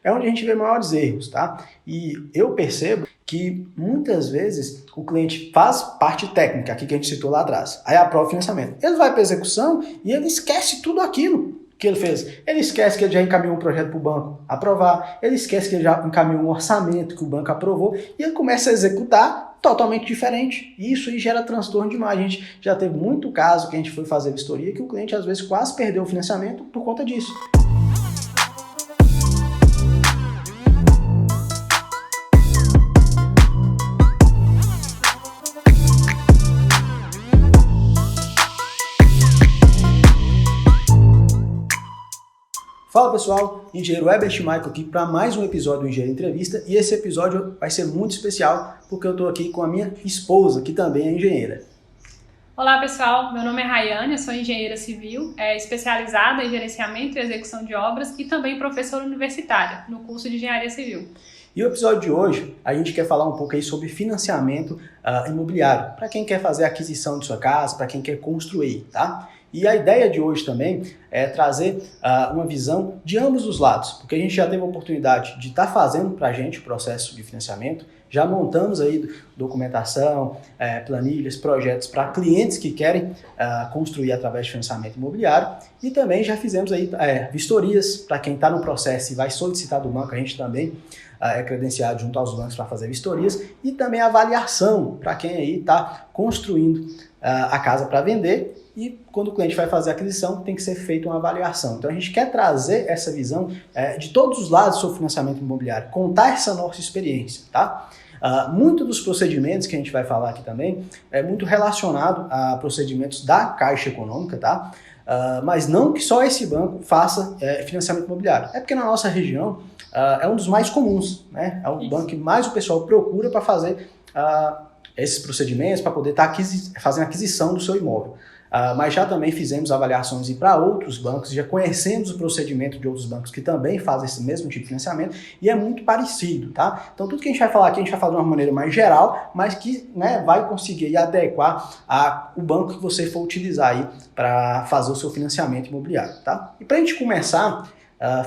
é onde a gente vê maiores erros, tá? E eu percebo que muitas vezes o cliente faz parte técnica, aqui que a gente citou lá atrás, aí aprova o financiamento. Ele vai para a execução e ele esquece tudo aquilo que ele fez. Ele esquece que ele já encaminhou um projeto para o banco aprovar, ele esquece que ele já encaminhou um orçamento que o banco aprovou e ele começa a executar totalmente diferente. E isso aí gera transtorno demais. A gente já teve muito caso que a gente foi fazer vistoria que o cliente às vezes quase perdeu o financiamento por conta disso. Fala pessoal, engenheiro Herbert Michael aqui para mais um episódio do Engenheiro Entrevista, e esse episódio vai ser muito especial porque eu estou aqui com a minha esposa, que também é engenheira. Olá pessoal, meu nome é Rayane, eu sou engenheira civil, especializada em gerenciamento e execução de obras e também professora universitária no curso de engenharia civil. E o episódio de hoje, a gente quer falar um pouco aí sobre financiamento imobiliário, para quem quer fazer a aquisição de sua casa, para quem quer construir, tá? E a ideia de hoje também é trazer uma visão de ambos os lados, porque a gente já teve a oportunidade de estar fazendo para a gente o processo de financiamento, já montamos aí documentação, planilhas, projetos para clientes que querem construir através de financiamento imobiliário, e também já fizemos aí vistorias para quem está no processo e vai solicitar do banco. A gente também é credenciado junto aos bancos para fazer vistorias, e também avaliação para quem aí está construindo a casa para vender. E quando o cliente vai fazer a aquisição, tem que ser feita uma avaliação. Então a gente quer trazer essa visão de todos os lados sobre financiamento imobiliário, contar essa nossa experiência, tá? Muito dos procedimentos que a gente vai falar aqui também é muito relacionado a procedimentos da Caixa Econômica, tá? Mas não que só esse banco faça financiamento imobiliário. É porque na nossa região é um dos mais comuns, né? É o banco que mais o pessoal procura para fazer esses procedimentos, para poder estar fazendo a aquisição do seu imóvel. Mas já também fizemos avaliações para outros bancos, já conhecemos o procedimento de outros bancos que também fazem esse mesmo tipo de financiamento, e é muito parecido, tá? Então tudo que a gente vai falar aqui, a gente vai falar de uma maneira mais geral, mas que, né, vai conseguir adequar o banco que você for utilizar aí para fazer o seu financiamento imobiliário, tá? E para a gente começar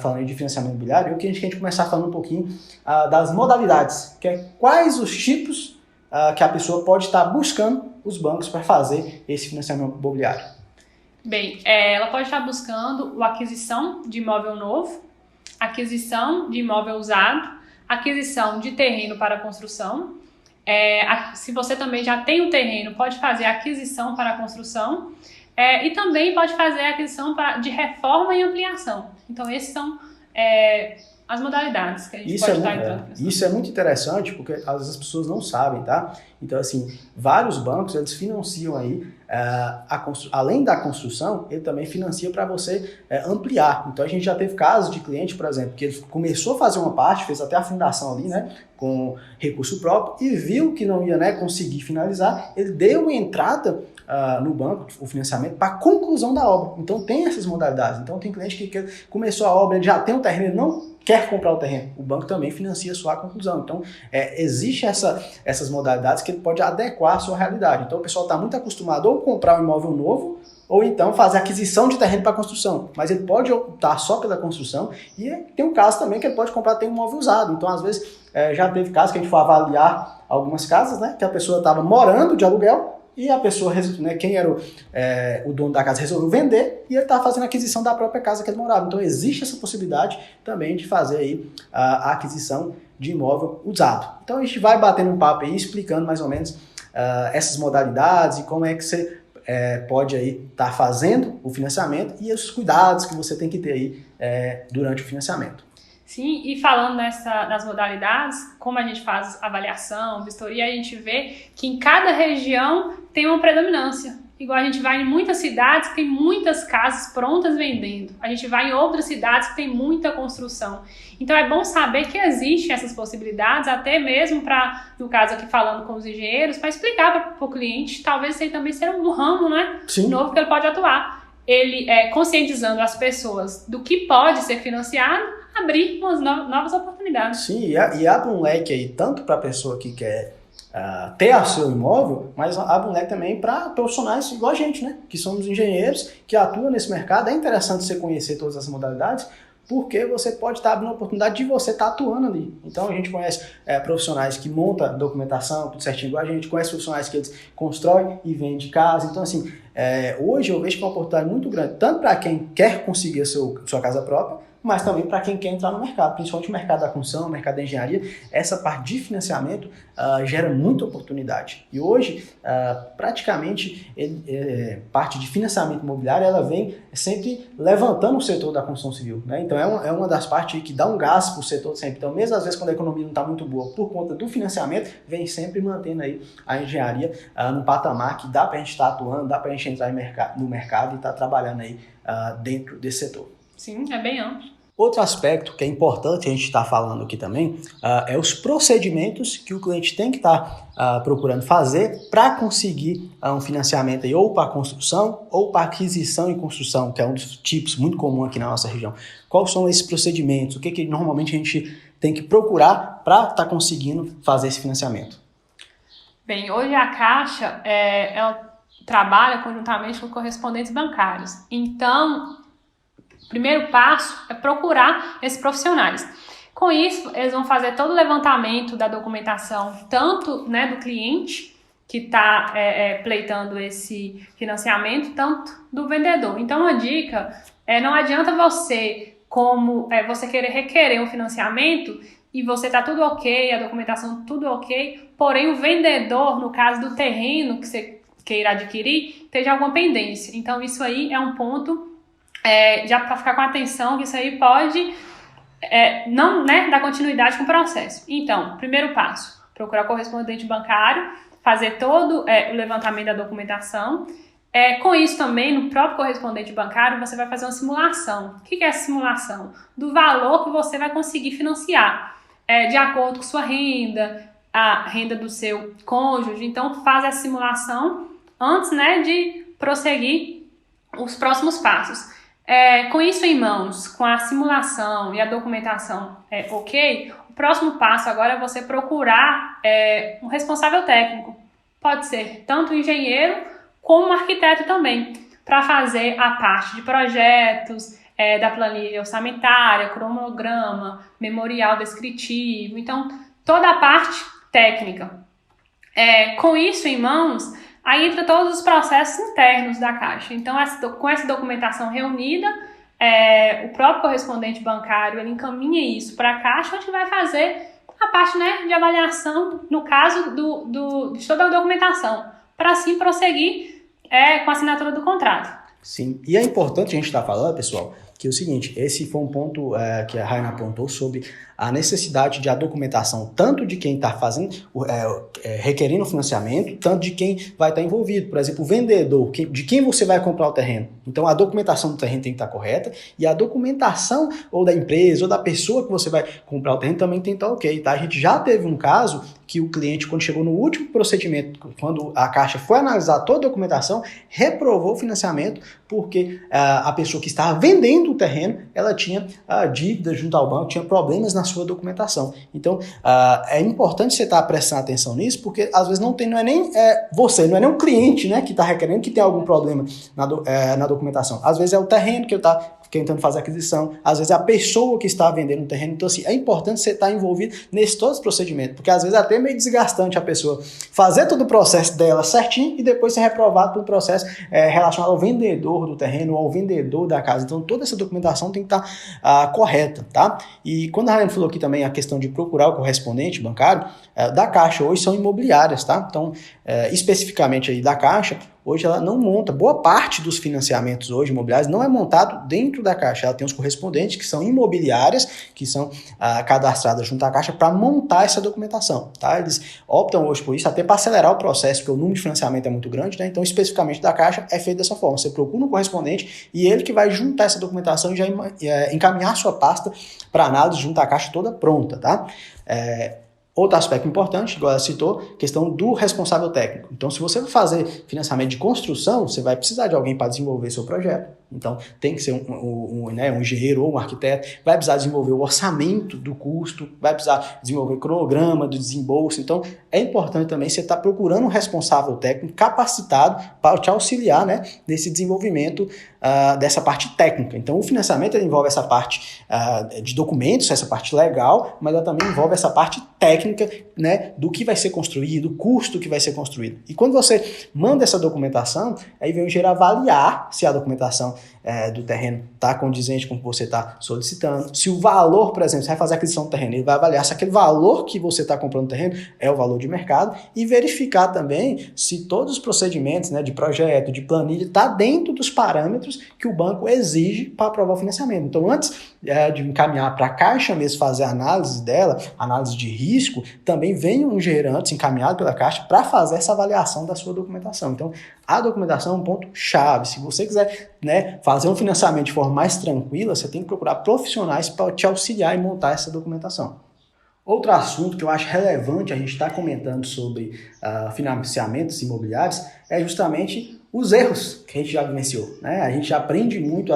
falando de financiamento imobiliário, eu queria que a gente começasse falando um pouquinho das modalidades, que é quais os tipos que a pessoa pode estar buscando os bancos para fazer esse financiamento imobiliário. Bem, ela pode estar buscando a aquisição de imóvel novo, aquisição de imóvel usado, aquisição de terreno para construção. Se você também já tem um terreno, pode fazer a aquisição para a construção, e também pode fazer a aquisição de reforma e ampliação. Então, esses são as modalidades que a gente pode estar entrando. Isso é muito interessante, porque às vezes as pessoas não sabem, tá? Então, assim, vários bancos, eles financiam aí, além da construção, ele também financia para você ampliar. Então, a gente já teve casos de cliente, por exemplo, que ele começou a fazer uma parte, fez até a fundação ali, né, com recurso próprio, e viu que não ia, né, conseguir finalizar, ele deu uma entrada no banco, o financiamento, para a conclusão da obra. Então, tem essas modalidades. Então, tem cliente que começou a obra, ele já tem um terreno, ele não quer comprar o terreno. O banco também financia só a conclusão. Então, existe essas modalidades que ele pode adequar à sua realidade. Então, o pessoal está muito acostumado ou comprar um imóvel novo, ou então fazer aquisição de terreno para construção. Mas ele pode optar só pela construção, e tem um caso também que ele pode comprar um imóvel usado. Então, às vezes, já teve casos que a gente foi avaliar algumas casas, né, que a pessoa estava morando de aluguel, e a pessoa, né, quem era o dono da casa, resolveu vender, e ele estava fazendo a aquisição da própria casa que ele morava. Então existe essa possibilidade também de fazer aí a aquisição de imóvel usado. Então a gente vai batendo um papo aí, explicando mais ou menos essas modalidades e como é que você pode aí estar fazendo o financiamento e os cuidados que você tem que ter aí durante o financiamento. Sim, e falando nas modalidades, como a gente faz avaliação, vistoria, a gente vê que em cada região tem uma predominância. Igual a gente vai em muitas cidades que tem muitas casas prontas vendendo. A gente vai em outras cidades que tem muita construção. Então é bom saber que existem essas possibilidades, até mesmo para, no caso aqui falando com os engenheiros, para explicar para o cliente, talvez isso aí também seja um ramo, né, novo que ele pode atuar. Ele conscientizando as pessoas do que pode ser financiado, abrir umas novas oportunidades. Sim, e abre um leque aí, tanto para a pessoa que quer ter o seu imóvel, mas abre um leque também para profissionais igual a gente, né? Que somos engenheiros, que atuam nesse mercado. É interessante você conhecer todas as modalidades, porque você pode estar abrindo a oportunidade de você estar atuando ali. Então a gente conhece profissionais que montam documentação, tudo certinho igual a gente, conhece profissionais que eles constroem e vendem casa. Então assim, hoje eu vejo que é uma oportunidade muito grande, tanto para quem quer conseguir a sua casa própria, mas também para quem quer entrar no mercado, principalmente o mercado da construção, o mercado da engenharia. Essa parte de financiamento gera muita oportunidade. E hoje, praticamente, parte de financiamento imobiliário, ela vem sempre levantando o setor da construção civil, né? Então, é uma das partes que dá um gás para o setor sempre. Então, mesmo às vezes quando a economia não está muito boa por conta do financiamento, vem sempre mantendo aí a engenharia no patamar que dá para a gente estar atuando, dá para a gente entrar no mercado e estar trabalhando aí dentro desse setor. Sim, é bem amplo. Outro aspecto que é importante a gente estar falando aqui também é os procedimentos que o cliente tem que estar procurando fazer para conseguir um financiamento aí, ou para construção ou para aquisição e construção, que é um dos tipos muito comum aqui na nossa região. Quais são esses procedimentos? O que normalmente a gente tem que procurar para estar conseguindo fazer esse financiamento? Bem, hoje a Caixa ela trabalha conjuntamente com correspondentes bancários. Então, o primeiro passo é procurar esses profissionais. Com isso, eles vão fazer todo o levantamento da documentação, tanto, né, do cliente que está pleitando esse financiamento, tanto do vendedor. Então, uma dica não adianta você, você querer requerer um financiamento e você está tudo ok, a documentação tudo ok, porém o vendedor, no caso do terreno que você queira adquirir, esteja alguma pendência. Então, isso aí é um ponto já para ficar com atenção, que isso aí pode não dar continuidade com o processo. Então, primeiro passo, procurar o correspondente bancário, fazer todo o levantamento da documentação. Com isso também, no próprio correspondente bancário, você vai fazer uma simulação. O que é essa simulação? Do valor que você vai conseguir financiar, de acordo com sua renda, a renda do seu cônjuge. Então, faz a simulação antes, de prosseguir os próximos passos. Com isso em mãos, com a simulação e a documentação ok, o próximo passo agora é você procurar um responsável técnico. Pode ser tanto um engenheiro como um arquiteto também, para fazer a parte de projetos, da planilha orçamentária, cronograma, memorial descritivo, então toda a parte técnica. Com isso em mãos, aí entra todos os processos internos da Caixa. Então, com essa documentação reunida, o próprio correspondente bancário ele encaminha isso para a Caixa, onde vai fazer a parte de avaliação, no caso de toda a documentação, para assim prosseguir com a assinatura do contrato. Sim, e é importante a gente estar falando, pessoal, que é o seguinte, esse foi um ponto que a Raina apontou sobre a necessidade de a documentação tanto de quem está fazendo, requerendo financiamento, tanto de quem vai estar envolvido. Por exemplo, o vendedor, de quem você vai comprar o terreno. Então, a documentação do terreno tem que estar correta e a documentação ou da empresa ou da pessoa que você vai comprar o terreno também tem que estar ok. Tá? A gente já teve um caso que o cliente, quando chegou no último procedimento, quando a Caixa foi analisar toda a documentação, reprovou o financiamento porque a pessoa que estava vendendo o terreno, ela tinha dívida junto ao banco, tinha problemas na sua documentação. Então, é importante você estar prestando atenção nisso, porque às vezes não é nem você, não é nem o cliente, que está requerendo que tem algum problema na documentação. Às vezes é o terreno que está tentando fazer aquisição, às vezes é a pessoa que está vendendo o terreno. Então, assim, é importante você estar envolvido nesse todos os procedimentos, porque às vezes é até meio desgastante a pessoa fazer todo o processo dela certinho e depois ser reprovado por um processo relacionado ao vendedor do terreno ou ao vendedor da casa. Então, toda essa documentação tem que estar correta, tá? E quando a Ryan falou aqui também a questão de procurar o correspondente bancário, da Caixa hoje são imobiliárias, tá? Então, especificamente aí da Caixa, hoje ela não monta, boa parte dos financiamentos hoje imobiliários não é montado dentro da Caixa, ela tem os correspondentes que são imobiliárias, que são cadastradas junto à Caixa para montar essa documentação, tá? Eles optam hoje por isso, até para acelerar o processo, porque o número de financiamento é muito grande, né? Então, especificamente da Caixa, é feito dessa forma, você procura um correspondente e ele que vai juntar essa documentação e já encaminhar sua pasta para análise junto à Caixa toda pronta, tá? Outro aspecto importante, igual ela citou, questão do responsável técnico. Então, se você vai fazer financiamento de construção, você vai precisar de alguém para desenvolver seu projeto. Então, tem que ser um engenheiro ou um arquiteto, vai precisar desenvolver o orçamento do custo, vai precisar desenvolver o cronograma do desembolso. Então, é importante também você estar procurando um responsável técnico capacitado para te auxiliar, né, nesse desenvolvimento dessa parte técnica. Então, o financiamento ele envolve essa parte de documentos, essa parte legal, mas ela também envolve essa parte técnica, né, do que vai ser construído, o custo que vai ser construído. E quando você manda essa documentação, aí vem o engenheiro avaliar se a documentação do terreno está condizente com o que você está solicitando. Se o valor, por exemplo, você vai fazer a aquisição do terreno, ele vai avaliar se aquele valor que você está comprando o terreno é o valor de mercado e verificar também se todos os procedimentos, né, de projeto, de planilha, está dentro dos parâmetros que o banco exige para aprovar o financiamento. Então, antes de encaminhar para a Caixa mesmo fazer a análise dela, análise de risco, também vem um engenheiro antes encaminhado pela Caixa para fazer essa avaliação da sua documentação. Então, a documentação é um ponto chave. Se você quiser, né, fazer um financiamento de forma mais tranquila, você tem que procurar profissionais para te auxiliar e montar essa documentação. Outro assunto que eu acho relevante a gente estar comentando sobre financiamentos imobiliários é justamente os erros que a gente já vivenciou, né? A gente aprende muito.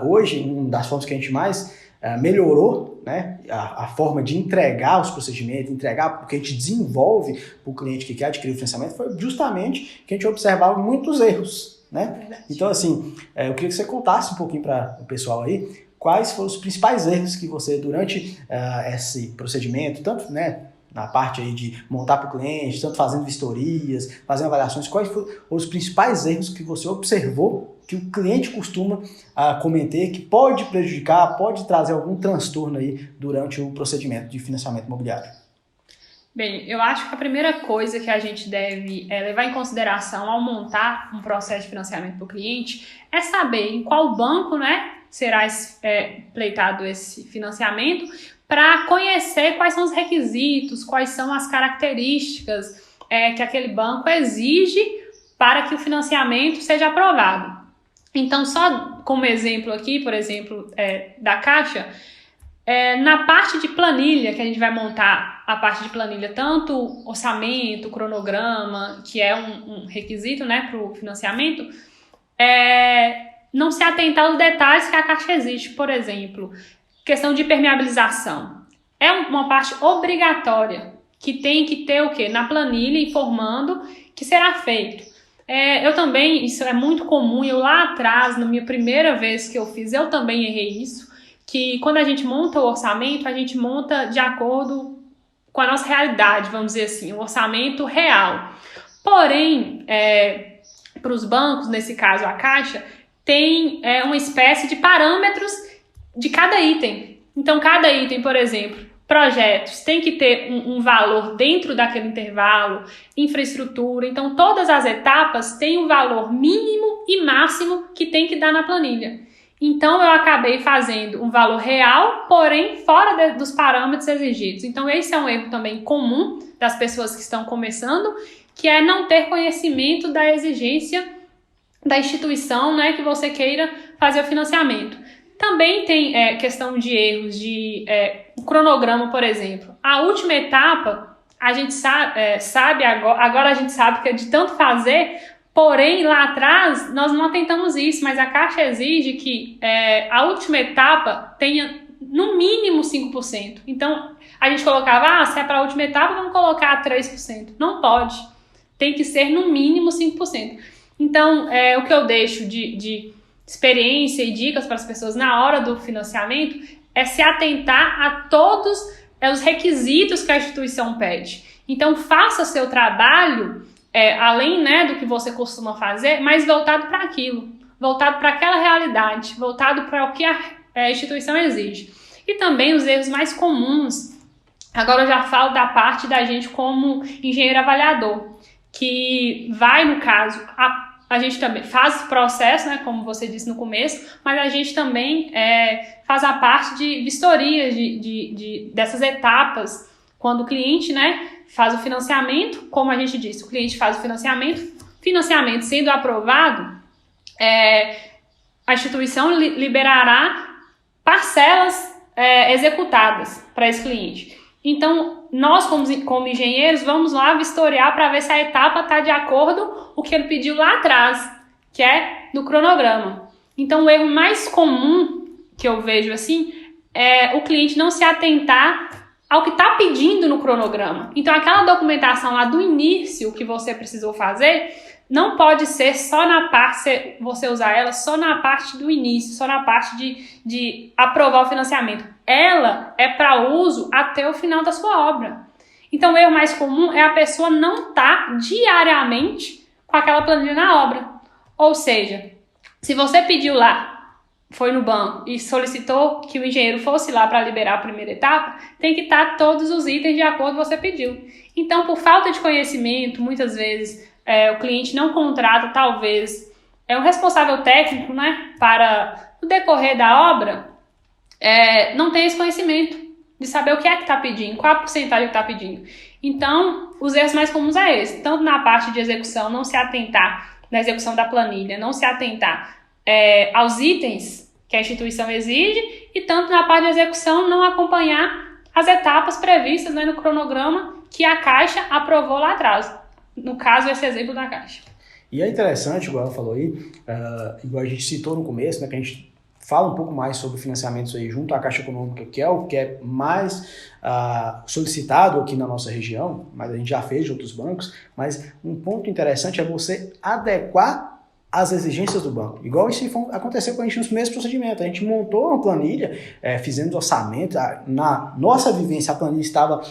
Hoje, uma das formas que a gente mais melhorou, né, a forma de entregar os procedimentos, entregar o que a gente desenvolve para o cliente que quer adquirir o financiamento, foi justamente que a gente observava muitos erros, né? Então, assim, eu queria que você contasse um pouquinho para o pessoal aí quais foram os principais erros que você, durante esse procedimento, tanto, né, na parte aí de montar para o cliente, tanto fazendo vistorias, fazendo avaliações, quais foram os principais erros que você observou que o cliente costuma cometer, que pode prejudicar, pode trazer algum transtorno aí durante o procedimento de financiamento imobiliário? Bem, eu acho que a primeira coisa que a gente deve levar em consideração ao montar um processo de financiamento para o cliente é saber em qual banco, né, será pleitado esse financiamento, para conhecer quais são os requisitos, quais são as características que aquele banco exige para que o financiamento seja aprovado. Então, só como exemplo aqui, por exemplo, da Caixa, na parte de planilha, que a gente vai montar a parte de planilha, tanto orçamento, cronograma, que é um requisito, né, para o financiamento, não se atentar aos detalhes que a Caixa exige. Por exemplo, questão de permeabilização. É uma parte obrigatória, que tem que ter o quê? Na planilha, informando que será feito. Eu também, isso é muito comum, eu lá atrás, na minha primeira vez que eu fiz, eu também errei isso, que quando a gente monta o orçamento, a gente monta de acordo com a nossa realidade, vamos dizer assim, o orçamento real. Porém, para os bancos, nesse caso a Caixa, tem uma espécie de parâmetros de cada item. Então, cada item, por exemplo, projetos, tem que ter um valor dentro daquele intervalo, infraestrutura. Então, todas as etapas têm um valor mínimo e máximo que tem que dar na planilha. Então, eu acabei fazendo um valor real, porém, fora dos parâmetros exigidos. Então, esse é um erro também comum das pessoas que estão começando, que é não ter conhecimento da exigência da instituição, né, que você queira fazer o financiamento. Também tem questão de erros de cronograma, por exemplo. A última etapa, a gente sabe agora a gente sabe que é de tanto fazer, porém lá atrás nós não atentamos isso, mas a Caixa exige que a última etapa tenha no mínimo 5%. Então a gente colocava, se é para a última etapa, vamos colocar 3%. Não pode. Tem que ser no mínimo 5%. Então, o que eu deixo de experiência e dicas para as pessoas na hora do financiamento é se atentar a todos os requisitos que a instituição pede. Então, faça seu trabalho, além, né, do que você costuma fazer, mas voltado para aquilo, voltado para aquela realidade, voltado para o que a instituição exige. E também os erros mais comuns. Agora eu já falo da parte da gente como engenheiro avaliador, que vai, no caso, a gente também faz o processo, né, como você disse no começo, mas a gente também faz a parte de vistoria dessas etapas, quando o cliente, né, faz o financiamento, como a gente disse, o cliente faz o financiamento sendo aprovado, a instituição liberará parcelas executadas para esse cliente. Então, nós, como engenheiros, vamos lá vistoriar para ver se a etapa está de acordo com o que ele pediu lá atrás, que é do cronograma. Então, o erro mais comum que eu vejo assim é o cliente não se atentar ao que está pedindo no cronograma. Então, aquela documentação lá do início que você precisou fazer, não pode ser só na parte, você usar ela só na parte do início, só na parte de aprovar o financiamento. Ela é para uso até o final da sua obra. Então, o erro mais comum é a pessoa não estar diariamente com aquela planilha na obra. Ou seja, se você pediu lá, foi no banco e solicitou que o engenheiro fosse lá para liberar a primeira etapa, tem que estar todos os itens de acordo com o que você pediu. Então, por falta de conhecimento, muitas vezes o cliente não contrata, talvez, um responsável técnico, né, para o decorrer da obra, não tem esse conhecimento de saber o que é que está pedindo, qual a porcentagem que está pedindo. Então, os erros mais comuns é esse, tanto na parte de execução, não se atentar na execução da planilha, não se atentar aos itens que a instituição exige, e tanto na parte de execução não acompanhar as etapas previstas, né, no cronograma que a Caixa aprovou lá atrás. No caso, esse exemplo da Caixa. E é interessante, igual ela falou aí, igual a gente citou no começo, né, que a gente fala um pouco mais sobre financiamentos aí junto à Caixa Econômica, que é o que é mais solicitado aqui na nossa região, mas a gente já fez de outros bancos, mas um ponto interessante é você adequar as exigências do banco. Igual isso aconteceu com a gente nos primeiros procedimentos. A gente montou uma planilha, fizemos orçamento, na nossa vivência a planilha estava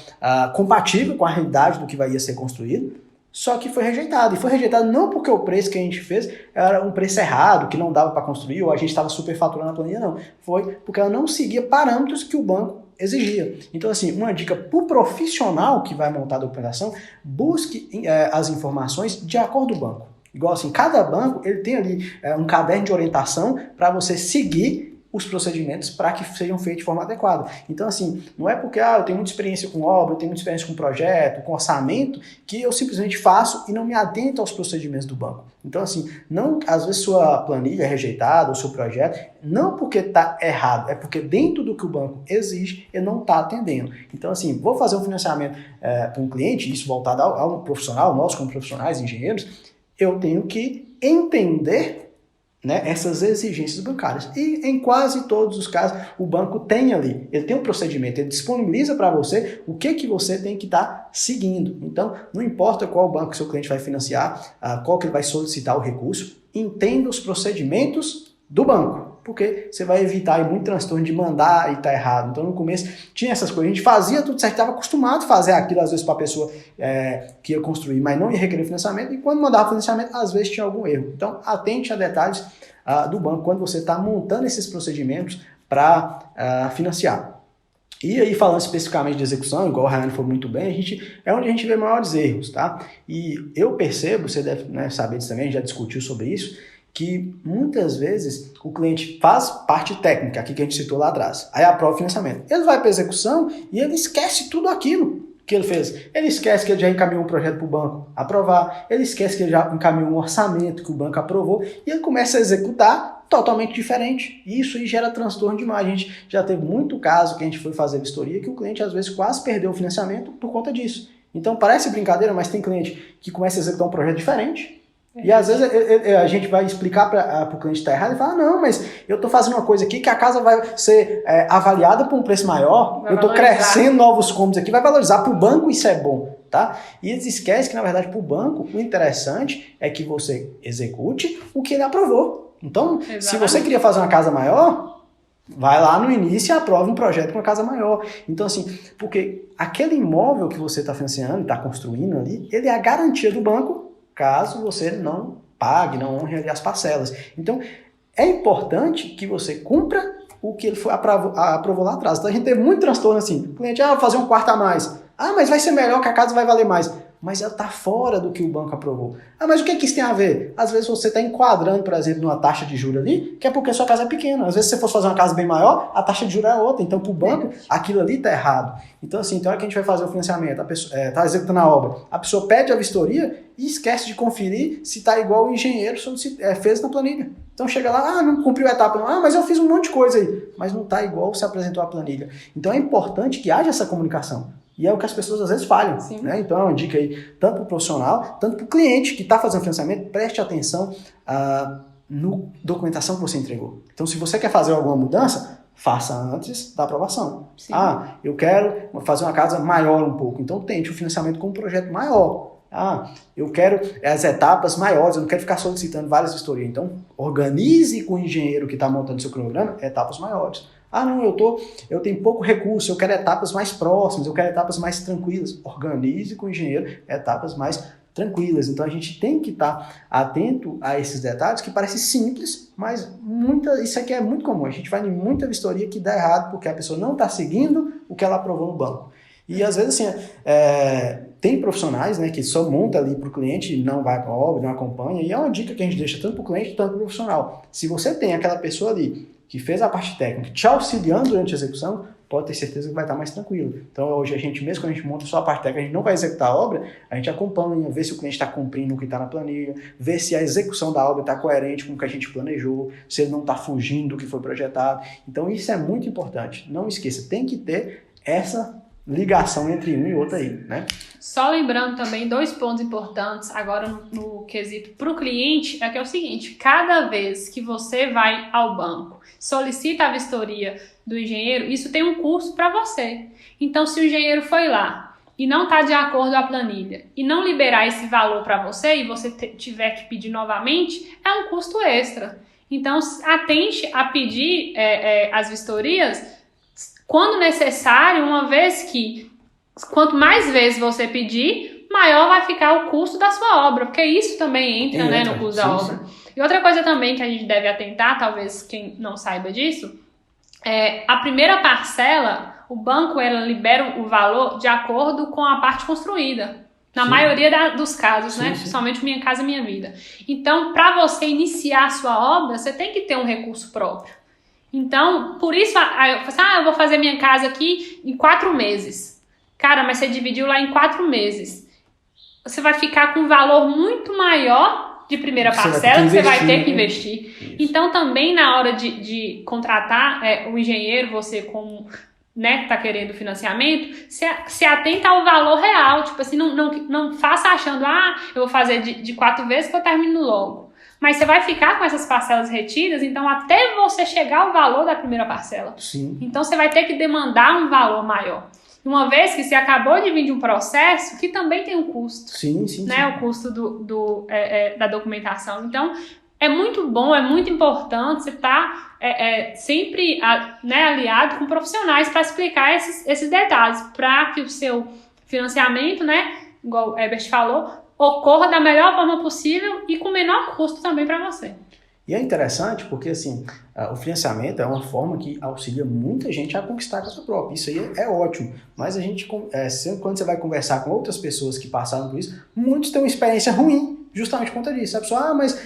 compatível com a realidade do que ia ser construído, só que foi rejeitado. E foi rejeitado não porque o preço que a gente fez era um preço errado, que não dava para construir, ou a gente estava superfaturando a planilha, não. Foi porque ela não seguia parâmetros que o banco exigia. Então, assim, uma dica para o profissional que vai montar a documentação, busque as informações de acordo com o banco. Igual assim, cada banco ele tem ali um caderno de orientação para você seguir os procedimentos para que sejam feitos de forma adequada. Então, assim, não é porque eu tenho muita experiência com obra, eu tenho muita experiência com projeto, com orçamento, que eu simplesmente faço e não me atento aos procedimentos do banco. Então, assim, não, às vezes sua planilha é rejeitada, ou seu projeto, não porque está errado, é porque dentro do que o banco exige, ele não está atendendo. Então, assim, vou fazer um financiamento para um cliente, isso voltado ao profissional, nós como profissionais, engenheiros, eu tenho que entender, né, essas exigências bancárias. E em quase todos os casos, o banco tem ali, ele tem um procedimento, ele disponibiliza para você o que você tem que estar seguindo. Então, não importa qual banco seu cliente vai financiar, qual que ele vai solicitar o recurso, entenda os procedimentos do banco, porque você vai evitar aí muito transtorno de mandar e tá errado. Então, no começo, tinha essas coisas. A gente fazia tudo certo, estava acostumado a fazer aquilo, às vezes, para a pessoa que ia construir, mas não ia requerer financiamento. E quando mandava financiamento, às vezes tinha algum erro. Então, atente a detalhes do banco quando você está montando esses procedimentos para financiar. E aí, falando especificamente de execução, igual o Ryan falou muito bem, é onde a gente vê maiores erros, tá? E eu percebo, você deve, né, saber disso também, a gente já discutiu sobre isso, que muitas vezes o cliente faz parte técnica, aqui que a gente citou lá atrás, aí aprova o financiamento. Ele vai para a execução e ele esquece tudo aquilo que ele fez. Ele esquece que ele já encaminhou um projeto para o banco aprovar, ele esquece que ele já encaminhou um orçamento que o banco aprovou e ele começa a executar totalmente diferente. E isso aí gera transtorno demais. A gente já teve muito caso que a gente foi fazer vistoria que o cliente às vezes quase perdeu o financiamento por conta disso. Então parece brincadeira, mas tem cliente que começa a executar um projeto diferente. E às vezes a gente vai explicar para o cliente que está errado e fala, não, mas eu estou fazendo uma coisa aqui que a casa vai ser avaliada por um preço maior, eu estou crescendo novos cômodos aqui, vai valorizar para o banco, isso é bom, tá? E eles esquecem que, na verdade, para o banco, o interessante é que você execute o que ele aprovou. Então, se você queria fazer uma casa maior, vai lá no início e aprova um projeto para uma casa maior. Então, assim, porque aquele imóvel que você está financiando, está construindo ali, ele é a garantia do banco caso você não pague, não honre ali as parcelas. Então, é importante que você cumpra o que ele aprovou lá atrás. Então, a gente teve muito transtorno assim. O cliente, vou fazer um quarto a mais. Mas vai ser melhor, que a casa vai valer mais. Mas ela está fora do que o banco aprovou. Mas o que isso tem a ver? Às vezes você está enquadrando, por exemplo, numa taxa de juros ali, que é porque a sua casa é pequena. Às vezes se você fosse fazer uma casa bem maior, a taxa de juros é outra. Então, para o banco, aquilo ali está errado. Então, assim, tem hora que a gente vai fazer o financiamento, a pessoa está executando a obra, a pessoa pede a vistoria e esquece de conferir se está igual o engenheiro fez na planilha. Então chega lá, não cumpriu a etapa, não. Mas eu fiz um monte de coisa aí. Mas não está igual se apresentou a planilha. Então é importante que haja essa comunicação. E é o que as pessoas às vezes falham, né? Então é uma dica aí, tanto para o profissional, tanto para o cliente que está fazendo financiamento, preste atenção na documentação que você entregou. Então, se você quer fazer alguma mudança, faça antes da aprovação. Sim. Eu quero fazer uma casa maior um pouco, então tente o financiamento com um projeto maior. Eu quero as etapas maiores, eu não quero ficar solicitando várias vistorias. Então, organize com o engenheiro que está montando seu cronograma etapas maiores. Não, eu tenho pouco recurso, eu quero etapas mais próximas, eu quero etapas mais tranquilas. Organize com o engenheiro etapas mais tranquilas. Então a gente tem que estar atento a esses detalhes que parecem simples, mas isso aqui é muito comum. A gente vai em muita vistoria que dá errado porque a pessoa não está seguindo o que ela aprovou no banco. E às vezes assim, tem profissionais, né, que só monta ali para o cliente e não vai para a obra, não acompanha. E é uma dica que a gente deixa tanto para o cliente quanto para o profissional. Se você tem aquela pessoa ali que fez a parte técnica, te auxiliando durante a execução, pode ter certeza que vai estar mais tranquilo. Então, hoje, mesmo quando a gente monta só a parte técnica, a gente não vai executar a obra, a gente acompanha, vê se o cliente está cumprindo o que está na planilha, vê se a execução da obra está coerente com o que a gente planejou, se ele não está fugindo do que foi projetado. Então, isso é muito importante. Não esqueça, tem que ter essa ligação entre um e outro aí, né? Só lembrando também 2 pontos importantes agora no quesito para o cliente, que é o seguinte: cada vez que você vai ao banco, solicita a vistoria do engenheiro, isso tem um custo para você. Então, se o engenheiro foi lá e não está de acordo com a planilha e não liberar esse valor para você e você tiver que pedir novamente, é um custo extra. Então, atente a pedir as vistorias quando necessário, uma vez que quanto mais vezes você pedir, maior vai ficar o custo da sua obra, porque isso também entra, né, no custo da obra. E outra coisa também que a gente deve atentar, talvez quem não saiba disso, a primeira parcela, o banco libera o valor de acordo com a parte construída. Na maioria dos casos, né? Principalmente Minha Casa Minha Vida. Então, para você iniciar a sua obra, você tem que ter um recurso próprio. Então, por isso, eu falei eu vou fazer minha casa aqui em 4 meses. Cara, mas você dividiu lá em 4 meses. Você vai ficar com um valor muito maior de primeira parcela que você vai ter que investir. Isso. Então, também na hora de contratar o engenheiro, você como, né, tá querendo financiamento, se atenta ao valor real. Tipo assim, não faça achando, eu vou fazer de 4 vezes que eu termino logo. Mas você vai ficar com essas parcelas retidas, então até você chegar ao valor da primeira parcela. Sim. Então você vai ter que demandar um valor maior. Uma vez que você acabou de vir de um processo que também tem um custo. Sim. O custo da documentação. Então, é muito bom, é muito importante você estar sempre aliado com profissionais para explicar esses detalhes, para que o seu financiamento, né, igual o Herbert falou, ocorra da melhor forma possível e com menor custo também para você. E é interessante porque, assim, o financiamento é uma forma que auxilia muita gente a conquistar a casa própria. Isso aí é ótimo. Mas a gente, sempre quando você vai conversar com outras pessoas que passaram por isso, muitos têm uma experiência ruim justamente por conta disso. A pessoa, mas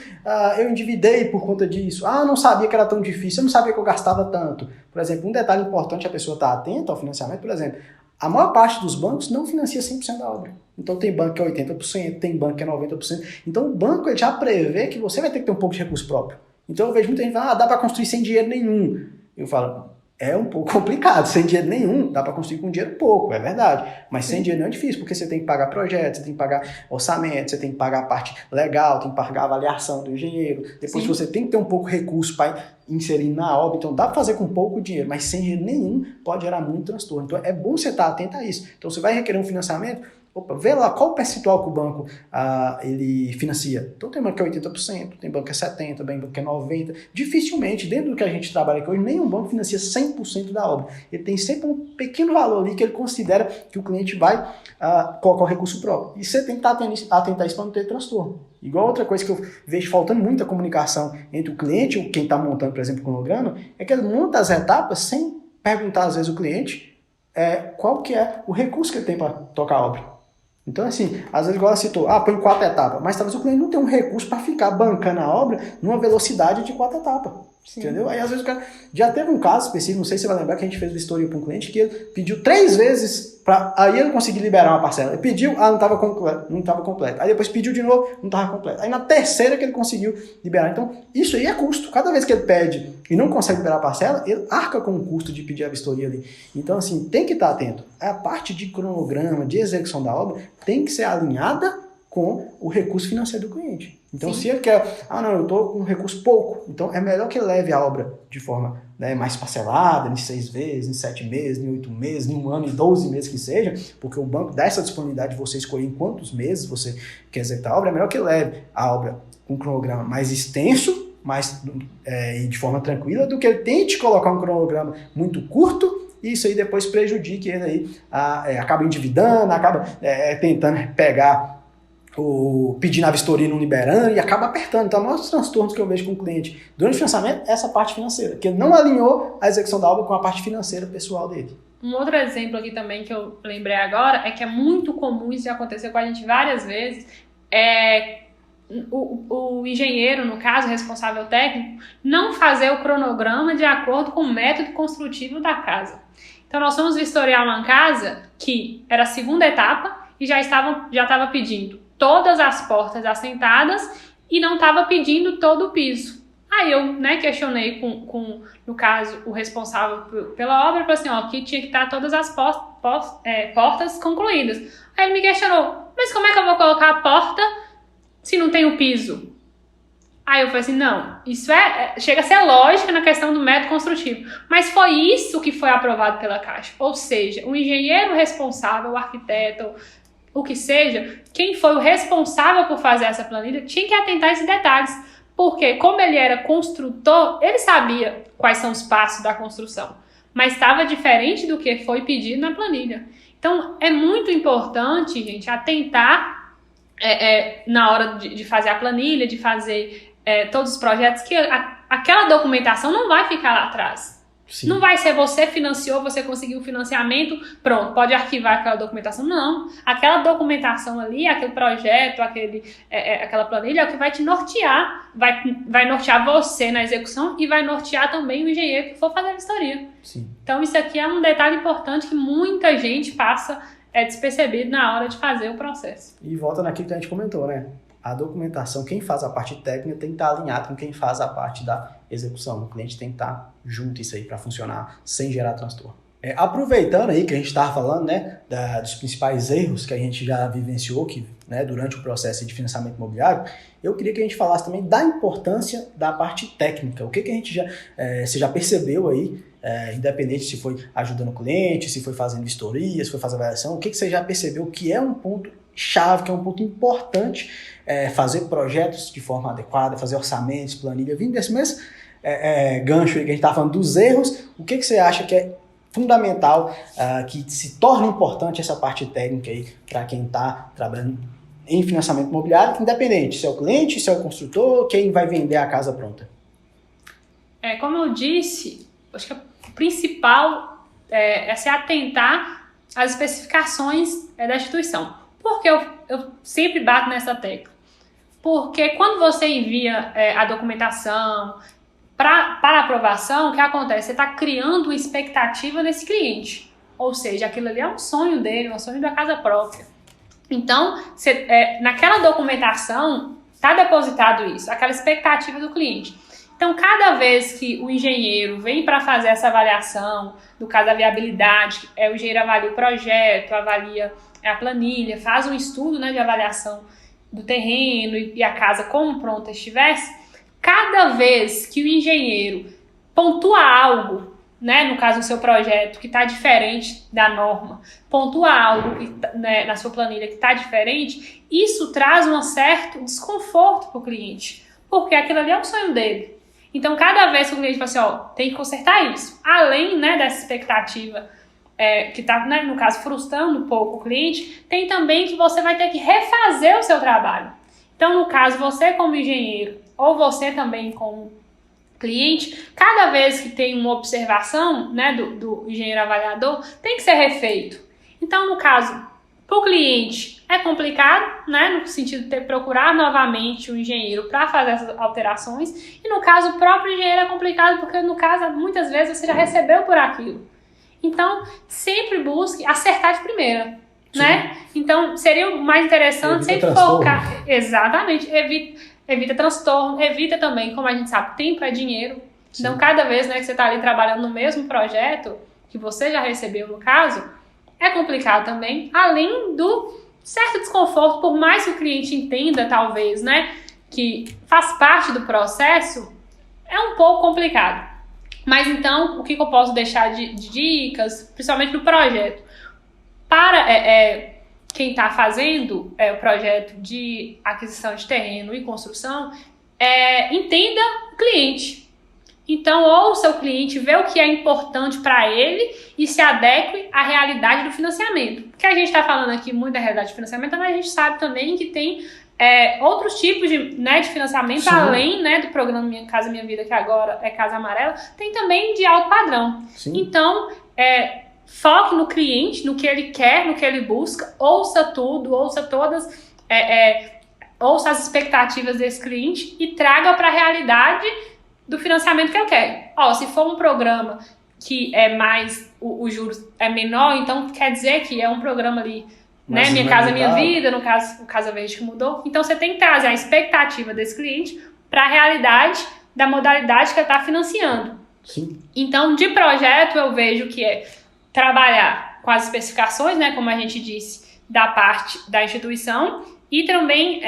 eu endividei por conta disso. Eu não sabia que era tão difícil, eu não sabia que eu gastava tanto. Por exemplo, um detalhe importante, a pessoa estar atenta ao financiamento, por exemplo, a maior parte dos bancos não financia 100% da obra. Então tem banco que é 80%, tem banco que é 90%. Então o banco ele já prevê que você vai ter que ter um pouco de recurso próprio. Então eu vejo muita gente falando, dá para construir sem dinheiro nenhum. Eu falo, é um pouco complicado, sem dinheiro nenhum, dá para construir com dinheiro pouco, é verdade. Mas sem dinheiro não é difícil, porque você tem que pagar projetos, você tem que pagar orçamento, você tem que pagar a parte legal, tem que pagar a avaliação do engenheiro. Depois você tem que ter um pouco de recurso para inserir na obra, então dá para fazer com pouco dinheiro, mas sem dinheiro nenhum pode gerar muito transtorno. Então é bom você estar atento a isso. Então você vai requerer um financiamento, vê lá qual o percentual que o banco ele financia. Então tem banco que é 80%, tem banco que é 70%, tem banco que é 90%. Dificilmente, dentro do que a gente trabalha aqui hoje, nenhum banco financia 100% da obra. Ele tem sempre um pequeno valor ali que ele considera que o cliente vai colocar o recurso próprio. E você tem que estar atento a isso para não ter transtorno. Igual outra coisa que eu vejo faltando muita comunicação entre o cliente e quem está montando, por exemplo, o cronograma, é que ele monta as etapas sem perguntar, às vezes, o cliente qual que é o recurso que ele tem para tocar a obra. Então, assim, às vezes, igual ela citou, põe 4 etapas, mas talvez o cliente não tenha um recurso para ficar bancando a obra numa velocidade de 4 etapas. Sim. Entendeu? Aí às vezes o cara... Já teve um caso específico, não sei se você vai lembrar, que a gente fez vistoria para um cliente que ele pediu 3 vezes para aí ele conseguir liberar uma parcela. Ele pediu, não estava completo. Aí depois pediu de novo, não estava completo. Aí na terceira que ele conseguiu liberar. Então, isso aí é custo. Cada vez que ele pede e não consegue liberar a parcela, ele arca com o custo de pedir a vistoria ali. Então, assim, tem que estar atento. A parte de cronograma, de execução da obra, tem que ser alinhada com o recurso financeiro do cliente. Então, se ele quer, não, eu estou com um recurso pouco, então é melhor que ele leve a obra de forma, né, mais parcelada, em 6 vezes, em 7 meses, em 8 meses, em 1 ano, em 12 meses que seja, porque o banco dá essa disponibilidade de você escolher em quantos meses você quer executar a obra, é melhor que ele leve a obra com um cronograma mais extenso, e de forma tranquila, do que ele tente colocar um cronograma muito curto, e isso aí depois prejudique ele aí, acaba endividando, acaba tentando pegar pedindo a vistoria e não liberando, e acaba apertando. Então, os maiores transtornos que eu vejo com o cliente durante o financiamento é essa parte financeira, que ele não alinhou a execução da obra com a parte financeira pessoal dele. Um outro exemplo aqui também que eu lembrei agora é que é muito comum, isso já aconteceu com a gente várias vezes, o engenheiro, no caso, responsável técnico, não fazer o cronograma de acordo com o método construtivo da casa. Então, nós fomos vistoriar uma casa que era a segunda etapa e já estava pedindo todas as portas assentadas e não estava pedindo todo o piso. Aí eu, questionei com, no caso, o responsável pela obra, falei assim, aqui tinha que estar todas as portas concluídas. Aí ele me questionou, mas como é que eu vou colocar a porta se não tem o piso? Aí eu falei assim, não, isso chega a ser lógica na questão do método construtivo, mas foi isso que foi aprovado pela Caixa. Ou seja, o engenheiro responsável, o arquiteto, o que seja, quem foi o responsável por fazer essa planilha tinha que atentar a esses detalhes, porque como ele era construtor, ele sabia quais são os passos da construção, mas estava diferente do que foi pedido na planilha. Então, é muito importante, gente, atentar na hora de fazer a planilha, de fazer todos os projetos, que aquela documentação não vai ficar lá atrás. Sim. Não vai ser você financiou, você conseguiu o financiamento, pronto, pode arquivar aquela documentação. Não, aquela documentação ali, aquele projeto, aquela planilha é o que vai te nortear, vai nortear você na execução e vai nortear também o engenheiro que for fazer a vistoria. Sim. Então isso aqui é um detalhe importante que muita gente passa despercebido na hora de fazer o processo. E volta naquilo que a gente comentou, né? A documentação, quem faz a parte técnica tem que estar alinhado com quem faz a parte da execução. O cliente tem que estar junto isso aí para funcionar sem gerar transtorno. Aproveitando aí que a gente estava falando, né, dos principais erros que a gente já vivenciou durante o processo de financiamento imobiliário, eu queria que a gente falasse também da importância da parte técnica. O que a gente você já percebeu aí, independente se foi ajudando o cliente, se foi fazendo vistoria, se foi fazendo avaliação, o que você já percebeu que é um ponto chave, que é um ponto importante, fazer projetos de forma adequada, fazer orçamentos, planilha, vindo desse mesmo gancho aí que a gente está falando dos erros, o que você acha que é fundamental, que se torna importante essa parte técnica aí para quem está trabalhando em financiamento imobiliário, independente se é o cliente, se é o construtor, quem vai vender a casa pronta? Como eu disse, acho que o principal é se atentar às especificações da instituição. Por que eu sempre bato nessa tecla? Porque quando você envia a documentação para aprovação, o que acontece? Você está criando uma expectativa nesse cliente. Ou seja, aquilo ali é um sonho dele, um sonho da casa própria. Então, naquela documentação, está depositado isso, aquela expectativa do cliente. Então, cada vez que o engenheiro vem para fazer essa avaliação, no caso da viabilidade, o engenheiro avalia o projeto, avalia a planilha, faz um estudo de avaliação do terreno e a casa como pronta estivesse, cada vez que o engenheiro pontua algo, no caso do seu projeto, que está diferente da norma, pontua algo na sua planilha que está diferente, isso traz um certo desconforto para o cliente, porque aquilo ali é um sonho dele. Então, cada vez que o cliente fala assim, tem que consertar isso, além dessa expectativa que está, no caso, frustrando um pouco o cliente, tem também que você vai ter que refazer o seu trabalho. Então, no caso, você como engenheiro, ou você também como cliente, cada vez que tem uma observação do engenheiro avaliador, tem que ser refeito. Então, no caso, Para o cliente é complicado, né, no sentido de ter que procurar novamente o engenheiro para fazer essas alterações. E no caso, o próprio engenheiro é complicado porque, no caso, muitas vezes você já recebeu por aquilo. Então, sempre busque acertar de primeira, né? Então, seria o mais interessante sempre focar. Exatamente. Evita transtorno, evita também, como a gente sabe, tempo é dinheiro. Sim. Então, cada vez, né, que você está ali trabalhando no mesmo projeto, que você já recebeu no caso, é complicado também, além do certo desconforto, por mais que o cliente entenda, talvez, né, que faz parte do processo, é um pouco complicado. Mas então, o que eu posso deixar de dicas, principalmente no projeto? Para quem está fazendo o projeto de aquisição de terreno e construção, entenda o cliente. Então, ouça o cliente, vê o que é importante para ele e se adeque à realidade do financiamento. Porque a gente está falando aqui muito da realidade de financiamento, mas a gente sabe também que tem outros tipos de financiamento, sim, além, né, do programa Minha Casa Minha Vida, que agora é Casa Amarela, tem também de alto padrão. Sim. Então, foque no cliente, no que ele quer, no que ele busca, ouça tudo, ouça todas, ouça as expectativas desse cliente e traga para a realidade do financiamento que ele quer. Se for um programa que é mais, os juros é menor, então quer dizer que é um programa ali, né, Minha Casa Minha Vida, no caso, o Casa Verde que mudou. Então você tem que trazer a expectativa desse cliente para a realidade da modalidade que ele está financiando. Sim. Então, de projeto, eu vejo que é trabalhar com as especificações, né, como a gente disse, da parte da instituição, e também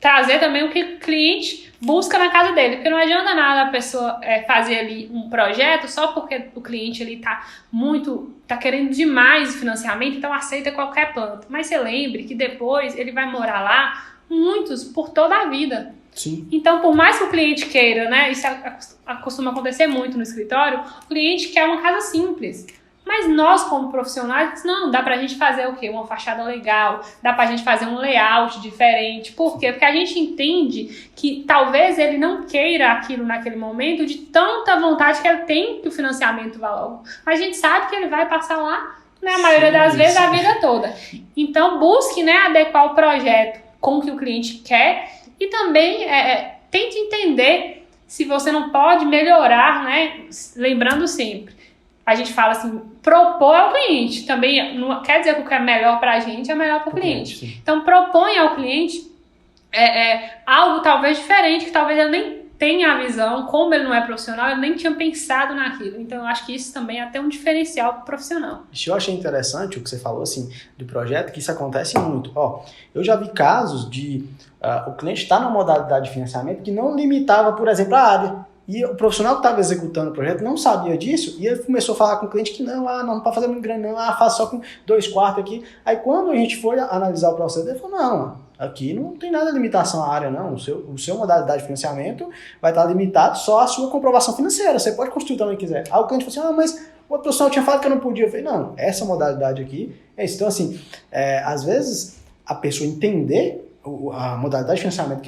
trazer também o que o cliente busca na casa dele, porque não adianta nada a pessoa fazer ali um projeto só porque o cliente ele tá querendo demais o financiamento, então aceita qualquer planta. Mas você lembre que depois ele vai morar lá, muitos por toda a vida. Sim. Então, por mais que o cliente queira, né, isso costuma acontecer muito no escritório, o cliente quer uma casa simples. Mas nós, como profissionais, não, dá pra gente fazer o quê? Uma fachada legal, dá pra gente fazer um layout diferente. Por quê? Porque a gente entende que talvez ele não queira aquilo naquele momento de tanta vontade que ele tem que o financiamento vá logo. Mas a gente sabe que ele vai passar lá, né, a maioria das vezes, a vida toda. Então, busque, né, adequar o projeto com o que o cliente quer e também tente entender se você não pode melhorar, né, lembrando sempre. A gente fala assim, propor ao cliente. Também não quer dizer que o que é melhor para a gente é melhor para o cliente. Então, propõe ao cliente algo talvez diferente, que talvez ele nem tenha a visão, como ele não é profissional, ele nem tinha pensado naquilo. Então, eu acho que isso também é até um diferencial para o profissional. Eu achei interessante o que você falou, assim, do projeto, que isso acontece muito. Eu já vi casos de o cliente estar na modalidade de financiamento que não limitava, por exemplo, a área. E o profissional que estava executando o projeto não sabia disso e ele começou a falar com o cliente que não pode fazer muito grande não, faz só com 2 quartos aqui. Aí quando a gente foi analisar o processo, ele falou, não, aqui não tem nada de limitação à área não, o seu modalidade de financiamento vai estar limitado só à sua comprovação financeira, você pode construir também quiser. Aí o cliente falou assim, mas o profissional tinha falado que eu não podia. Eu falei, não, essa modalidade aqui é isso. Então assim, às vezes a pessoa entender a modalidade de financiamento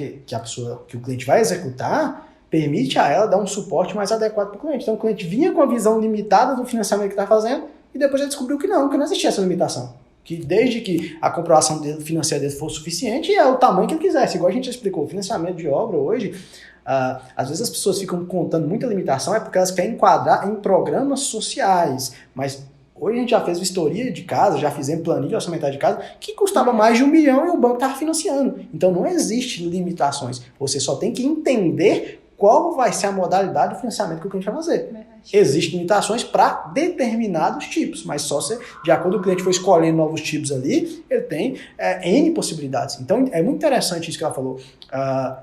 que o cliente vai executar, permite a ela dar um suporte mais adequado para o cliente. Então, o cliente vinha com a visão limitada do financiamento que está fazendo e depois ele descobriu que não existia essa limitação. Que desde que a comprovação financeira dele fosse suficiente, é o tamanho que ele quisesse. Igual a gente explicou, o financiamento de obra hoje, às vezes as pessoas ficam contando muita limitação, é porque elas querem enquadrar em programas sociais. Mas hoje a gente já fez vistoria de casa, já fizemos planilha orçamentária de casa, que custava mais de 1 milhão e o banco estava financiando. Então, não existe limitações. Você só tem que entender qual vai ser a modalidade do financiamento que o cliente vai fazer. Verdade. Existem limitações para determinados tipos, mas só se, de acordo com o cliente for escolhendo novos tipos ali, ele tem N possibilidades. Então, é muito interessante isso que ela falou.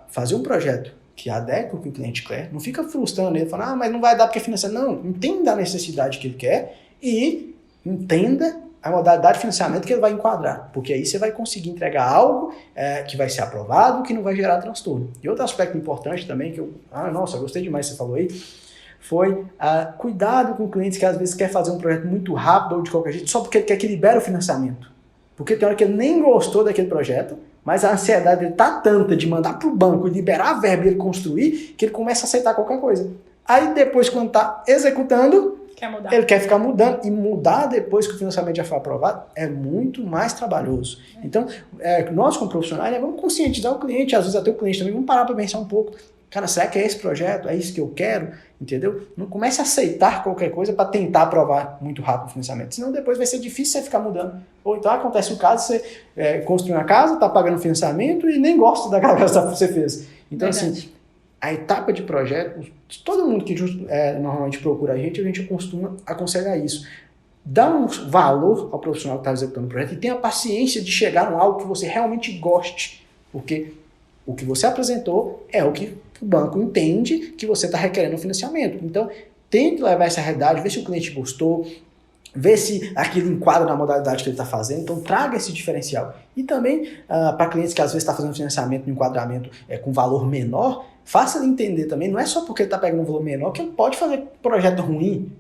Fazer um projeto que adequa o que o cliente quer, não fica frustrando ele, falando, mas não vai dar porque é financiamento. Não, entenda a necessidade que ele quer e entenda a modalidade de financiamento que ele vai enquadrar, porque aí você vai conseguir entregar algo que vai ser aprovado, que não vai gerar transtorno. E outro aspecto importante também, que gostei demais que você falou aí, foi cuidado com clientes que às vezes quer fazer um projeto muito rápido ou de qualquer jeito, só porque ele quer que libere o financiamento. Porque tem hora que ele nem gostou daquele projeto, mas a ansiedade dele tá tanta de mandar para o banco e liberar a verba e ele construir, que ele começa a aceitar qualquer coisa. Aí depois, quando tá executando, Quer mudar. Ele quer ficar mudando, e mudar depois que o financiamento já foi aprovado é muito mais trabalhoso. Então, nós como profissionais, vamos conscientizar o cliente, às vezes até o cliente também, vamos parar para pensar um pouco. Cara, será que é esse projeto? É isso que eu quero? Entendeu? Não comece a aceitar qualquer coisa para tentar aprovar muito rápido o financiamento, senão depois vai ser difícil você ficar mudando. Ou então acontece o caso, você construiu uma casa, está pagando financiamento e nem gosta daquela casa que você fez. Então, assim, a etapa de projeto, todo mundo que normalmente procura a gente costuma aconselhar isso. Dá um valor ao profissional que está executando o projeto e tenha paciência de chegar em algo que você realmente goste, porque o que você apresentou é o que o banco entende que você está requerendo um financiamento. Então, tente levar essa realidade, ver se o cliente gostou, ver se aquilo enquadra na modalidade que ele está fazendo. Então, traga esse diferencial. E também, para clientes que às vezes estão fazendo financiamento no enquadramento com valor menor, faça ele entender também, não é só porque ele está pegando um valor menor que ele pode fazer projeto ruim.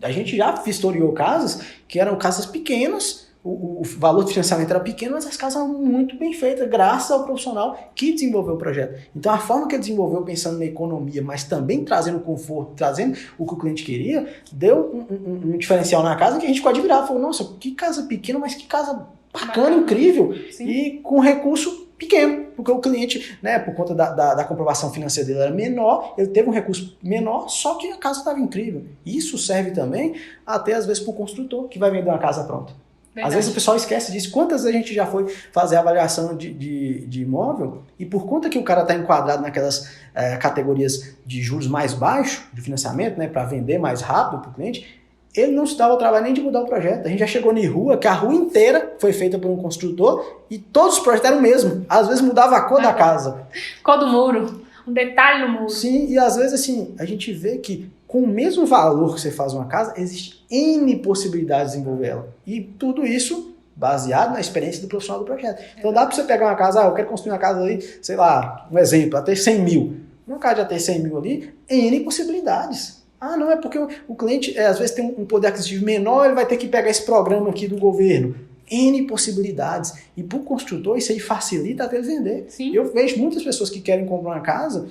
A gente já vistoriou casos que eram casas pequenas, o valor de financiamento era pequeno, mas as casas eram muito bem feitas, graças ao profissional que desenvolveu o projeto. Então, a forma que ele desenvolveu, pensando na economia, mas também trazendo conforto, trazendo o que o cliente queria, deu um diferencial na casa que a gente ficou admirado. Falou, nossa, que casa pequena, mas que casa bacana, incrível. Sim. E com recurso pequeno, porque o cliente, por conta da comprovação financeira dele era menor, ele teve um recurso menor, só que a casa estava incrível. Isso serve também até, às vezes, para o construtor, que vai vender uma casa pronta. Verdade. Às vezes o pessoal esquece disso. Quantas vezes a gente já foi fazer a avaliação de imóvel e por conta que o cara está enquadrado naquelas categorias de juros mais baixos, de financiamento, para vender mais rápido para o cliente, ele não se dava o trabalho nem de mudar o projeto. A gente já chegou em rua, que a rua inteira foi feita por um construtor e todos os projetos eram o mesmo. Às vezes mudava a cor da casa. Cor do muro, um detalhe no muro. Sim, e às vezes assim, a gente vê que com o mesmo valor que você faz uma casa, existe N possibilidades de desenvolver ela. E tudo isso baseado na experiência do profissional do projeto. Então dá para você pegar uma casa, eu quero construir uma casa ali, sei lá, um exemplo, até 100 mil. No caso de até 100 mil ali, N possibilidades. Não, é porque o cliente às vezes tem um poder aquisitivo menor, ele vai ter que pegar esse programa aqui do governo. N possibilidades. E para o construtor isso aí facilita até ele vender. Sim. Eu vejo muitas pessoas que querem comprar uma casa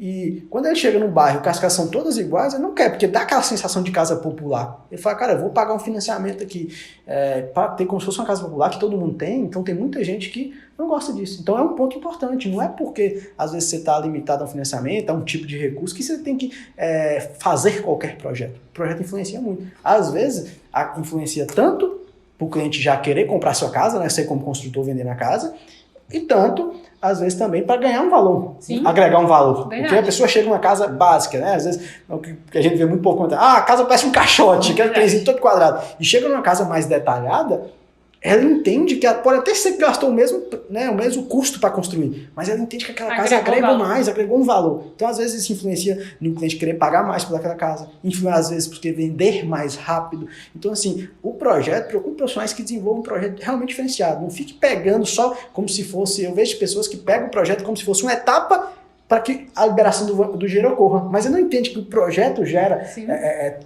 e quando ele chega no bairro que as casas são todas iguais, ele não quer, porque dá aquela sensação de casa popular. Ele fala, cara, eu vou pagar um financiamento aqui para ter como se fosse uma casa popular que todo mundo tem, então tem muita gente que não gosta disso. Então é um ponto importante, não é porque às vezes você está limitado a um financiamento, a um tipo de recurso, que você tem que fazer qualquer projeto. O projeto influencia muito. Às vezes influencia tanto para o cliente já querer comprar sua casa, ser como construtor vendendo a casa, e tanto, às vezes, também para ganhar um valor, Sim. agregar um valor. Verdade. Porque a pessoa chega numa casa básica, às vezes, o que a gente vê muito pouco, a casa parece um caixote, que é um trenzinho todo quadrado. E chega numa casa mais detalhada, ela entende que pode até ser que gastou o mesmo custo para construir, mas ela entende que aquela casa agregou mais, agregou um valor. Então, às vezes, isso influencia no cliente querer pagar mais por aquela casa, influencia, às vezes, porque vender mais rápido. Então, assim, o projeto, procure profissionais que desenvolvam um projeto realmente diferenciado. Não fique pegando só como se fosse... Eu vejo pessoas que pegam o projeto como se fosse uma etapa para que a liberação do dinheiro ocorra. Mas ele não entende que o projeto gera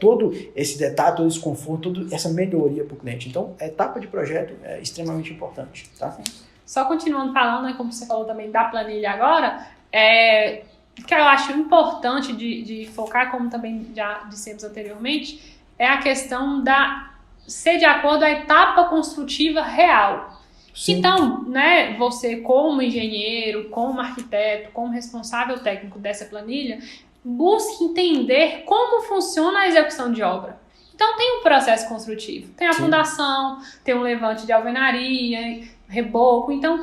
todo esse detalhe, todo esse conforto, toda essa melhoria para o cliente. Então, a etapa de projeto é extremamente importante. Tá? Sim. Só continuando falando, como você falou também da planilha agora, que eu acho importante de focar, como também já dissemos anteriormente, é a questão da ser de acordo à etapa construtiva real. Sim. Então, você como engenheiro, como arquiteto, como responsável técnico dessa planilha, busque entender como funciona a execução de obra. Então, tem um processo construtivo, tem a Sim. fundação, tem um levante de alvenaria, reboco. Então,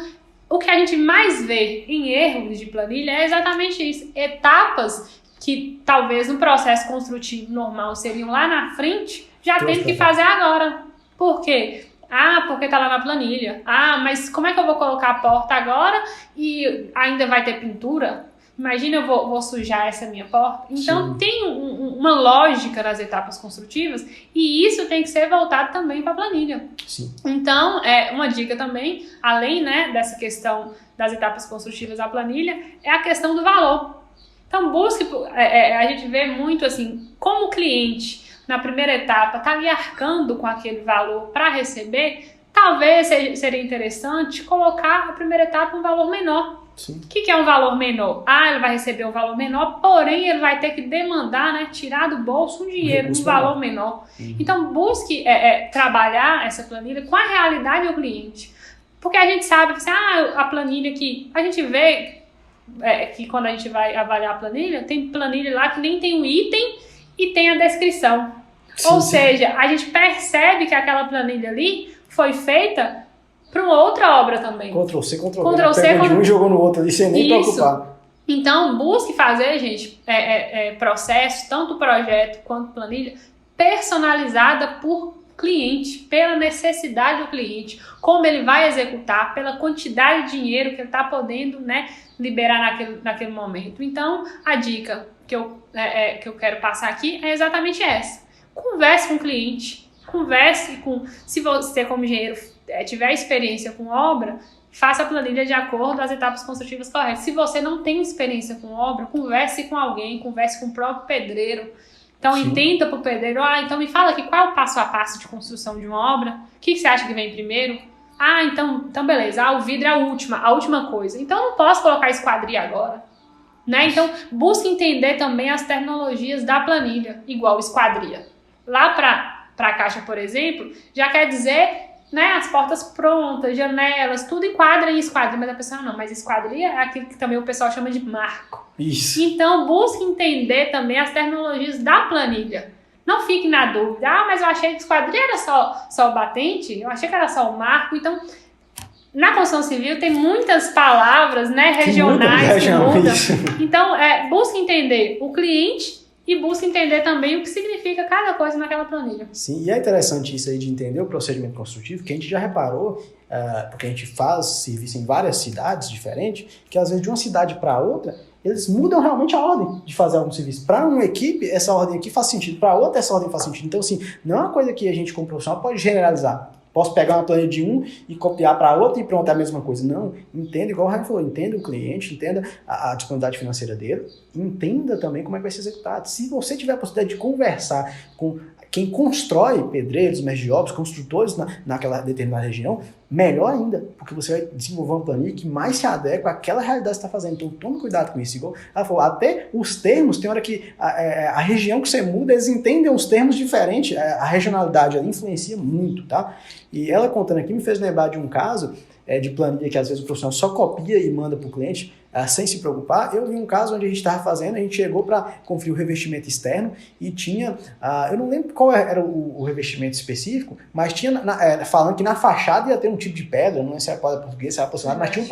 o que a gente mais vê em erros de planilha é exatamente isso. Etapas que talvez no processo construtivo normal seriam lá na frente, já tem que fazer agora. Por quê? Porque tá lá na planilha. Mas como é que eu vou colocar a porta agora e ainda vai ter pintura? Imagina eu vou sujar essa minha porta. Então, Sim. tem uma lógica nas etapas construtivas e isso tem que ser voltado também para a planilha. Sim. Então, uma dica também, além dessa questão das etapas construtivas da planilha, é a questão do valor. Então, busque... a gente vê muito assim, como o cliente... na primeira etapa, está ali arcando com aquele valor para receber, talvez seria interessante colocar na primeira etapa um valor menor. Sim. O que é um valor menor? Ele vai receber um valor menor, porém ele vai ter que demandar, né, tirar do bolso um dinheiro, um valor menor. Então busque trabalhar essa planilha com a realidade do cliente. Porque a gente sabe, assim, a planilha que a gente vê, que quando a gente vai avaliar a planilha, tem planilha lá que nem tem um item e tem a descrição. Ou seja, a gente percebe que aquela planilha ali foi feita para uma outra obra também. Ctrl+C, Ctrl+V. Pegou de um e jogou no outro ali sem nem preocupar. Então, busque fazer, gente, processo, tanto projeto quanto planilha, personalizada por cliente, pela necessidade do cliente, como ele vai executar, pela quantidade de dinheiro que ele está podendo, né, liberar naquele momento. Então, a dica que eu quero passar aqui é exatamente essa. Converse com o cliente, se você como engenheiro tiver experiência com obra, faça a planilha de acordo às etapas construtivas corretas. Se você não tem experiência com obra, converse com alguém, converse com o próprio pedreiro. Então, entenda para o pedreiro, então me fala aqui qual é o passo a passo de construção de uma obra, o que você acha que vem primeiro? Então beleza, o vidro é a última coisa. Então, eu não posso colocar esquadria agora. Né? Então, busque entender também as terminologias da planilha, igual esquadria. Lá para a caixa, por exemplo, já quer dizer, né, as portas prontas, janelas, tudo enquadra em esquadria, mas a pessoa não, mas esquadria é aquilo que também o pessoal chama de marco. Isso. Então, busque entender também as terminologias da planilha. Não fique na dúvida, mas eu achei que esquadria era só o batente, eu achei que era só o marco. Então, na construção civil tem muitas palavras, né, regionais que mudam. Então, busque entender o cliente e busque entender também o que significa cada coisa naquela planilha. Sim, e é interessante isso aí de entender o procedimento construtivo, que a gente já reparou, porque a gente faz serviço em várias cidades diferentes, que às vezes de uma cidade para outra, eles mudam realmente a ordem de fazer algum serviço. Para uma equipe, essa ordem aqui faz sentido, para outra, essa ordem faz sentido. Então, assim, não é uma coisa que a gente, como profissional, pode generalizar. Posso pegar uma planilha de um e copiar para outra e pronto, é a mesma coisa. Não, entenda, igual o Raio falou, entenda o cliente, entenda a disponibilidade financeira dele, entenda também como é que vai ser executado. Se você tiver a possibilidade de conversar com quem constrói pedreiros, mestres de obras, construtores naquela determinada região, melhor ainda, porque você vai desenvolver uma planilha que mais se adequa àquela realidade que você está fazendo. Então, tome cuidado com isso. Igual ela falou, até os termos, tem hora que a região que você muda, eles entendem os termos diferentes, a regionalidade ela influencia muito, tá? E ela contando aqui me fez lembrar de um caso de planilha que às vezes o profissional só copia e manda para o cliente, sem se preocupar. Eu vi um caso onde a gente estava fazendo, a gente chegou para conferir o revestimento externo e tinha, eu não lembro qual era o revestimento específico, mas tinha falando que na fachada ia ter um tipo de pedra, não sei se era quadra portuguesa, se era posicionado, mas tinha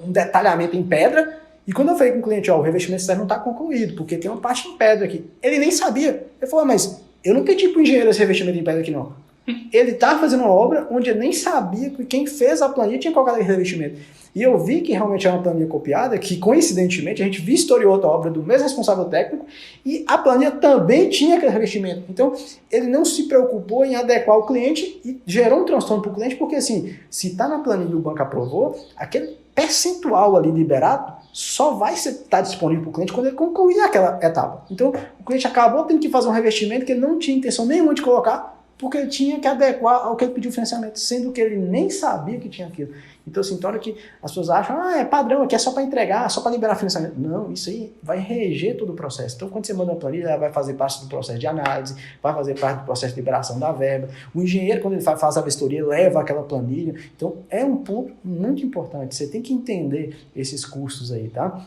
um detalhamento em pedra. E quando eu falei com o cliente, o revestimento externo não está concluído, porque tem uma parte em pedra aqui. Ele nem sabia. Ele falou, mas eu não pedi para o engenheiro esse revestimento em pedra aqui não. Ele estava fazendo uma obra onde ele nem sabia que quem fez a planilha tinha colocado aquele revestimento. E eu vi que realmente era uma planilha copiada, que coincidentemente a gente vistoriou outra obra do mesmo responsável técnico e a planilha também tinha aquele revestimento. Então, ele não se preocupou em adequar o cliente e gerou um transtorno para o cliente, porque assim, se está na planilha e o banco aprovou, aquele percentual ali liberado só vai estar disponível para o cliente quando ele concluir aquela etapa. Então, o cliente acabou tendo que fazer um revestimento que ele não tinha intenção nenhuma de colocar, porque ele tinha que adequar ao que ele pediu financiamento, sendo que ele nem sabia que tinha aquilo. Então, assim, então, hora que as pessoas acham, é padrão, aqui é só para entregar, só para liberar financiamento. Não, isso aí vai reger todo o processo. Então, quando você manda uma planilha, ela vai fazer parte do processo de análise, vai fazer parte do processo de liberação da verba. O engenheiro, quando ele faz a vistoria, leva aquela planilha. Então, é um ponto muito importante. Você tem que entender esses custos aí, tá?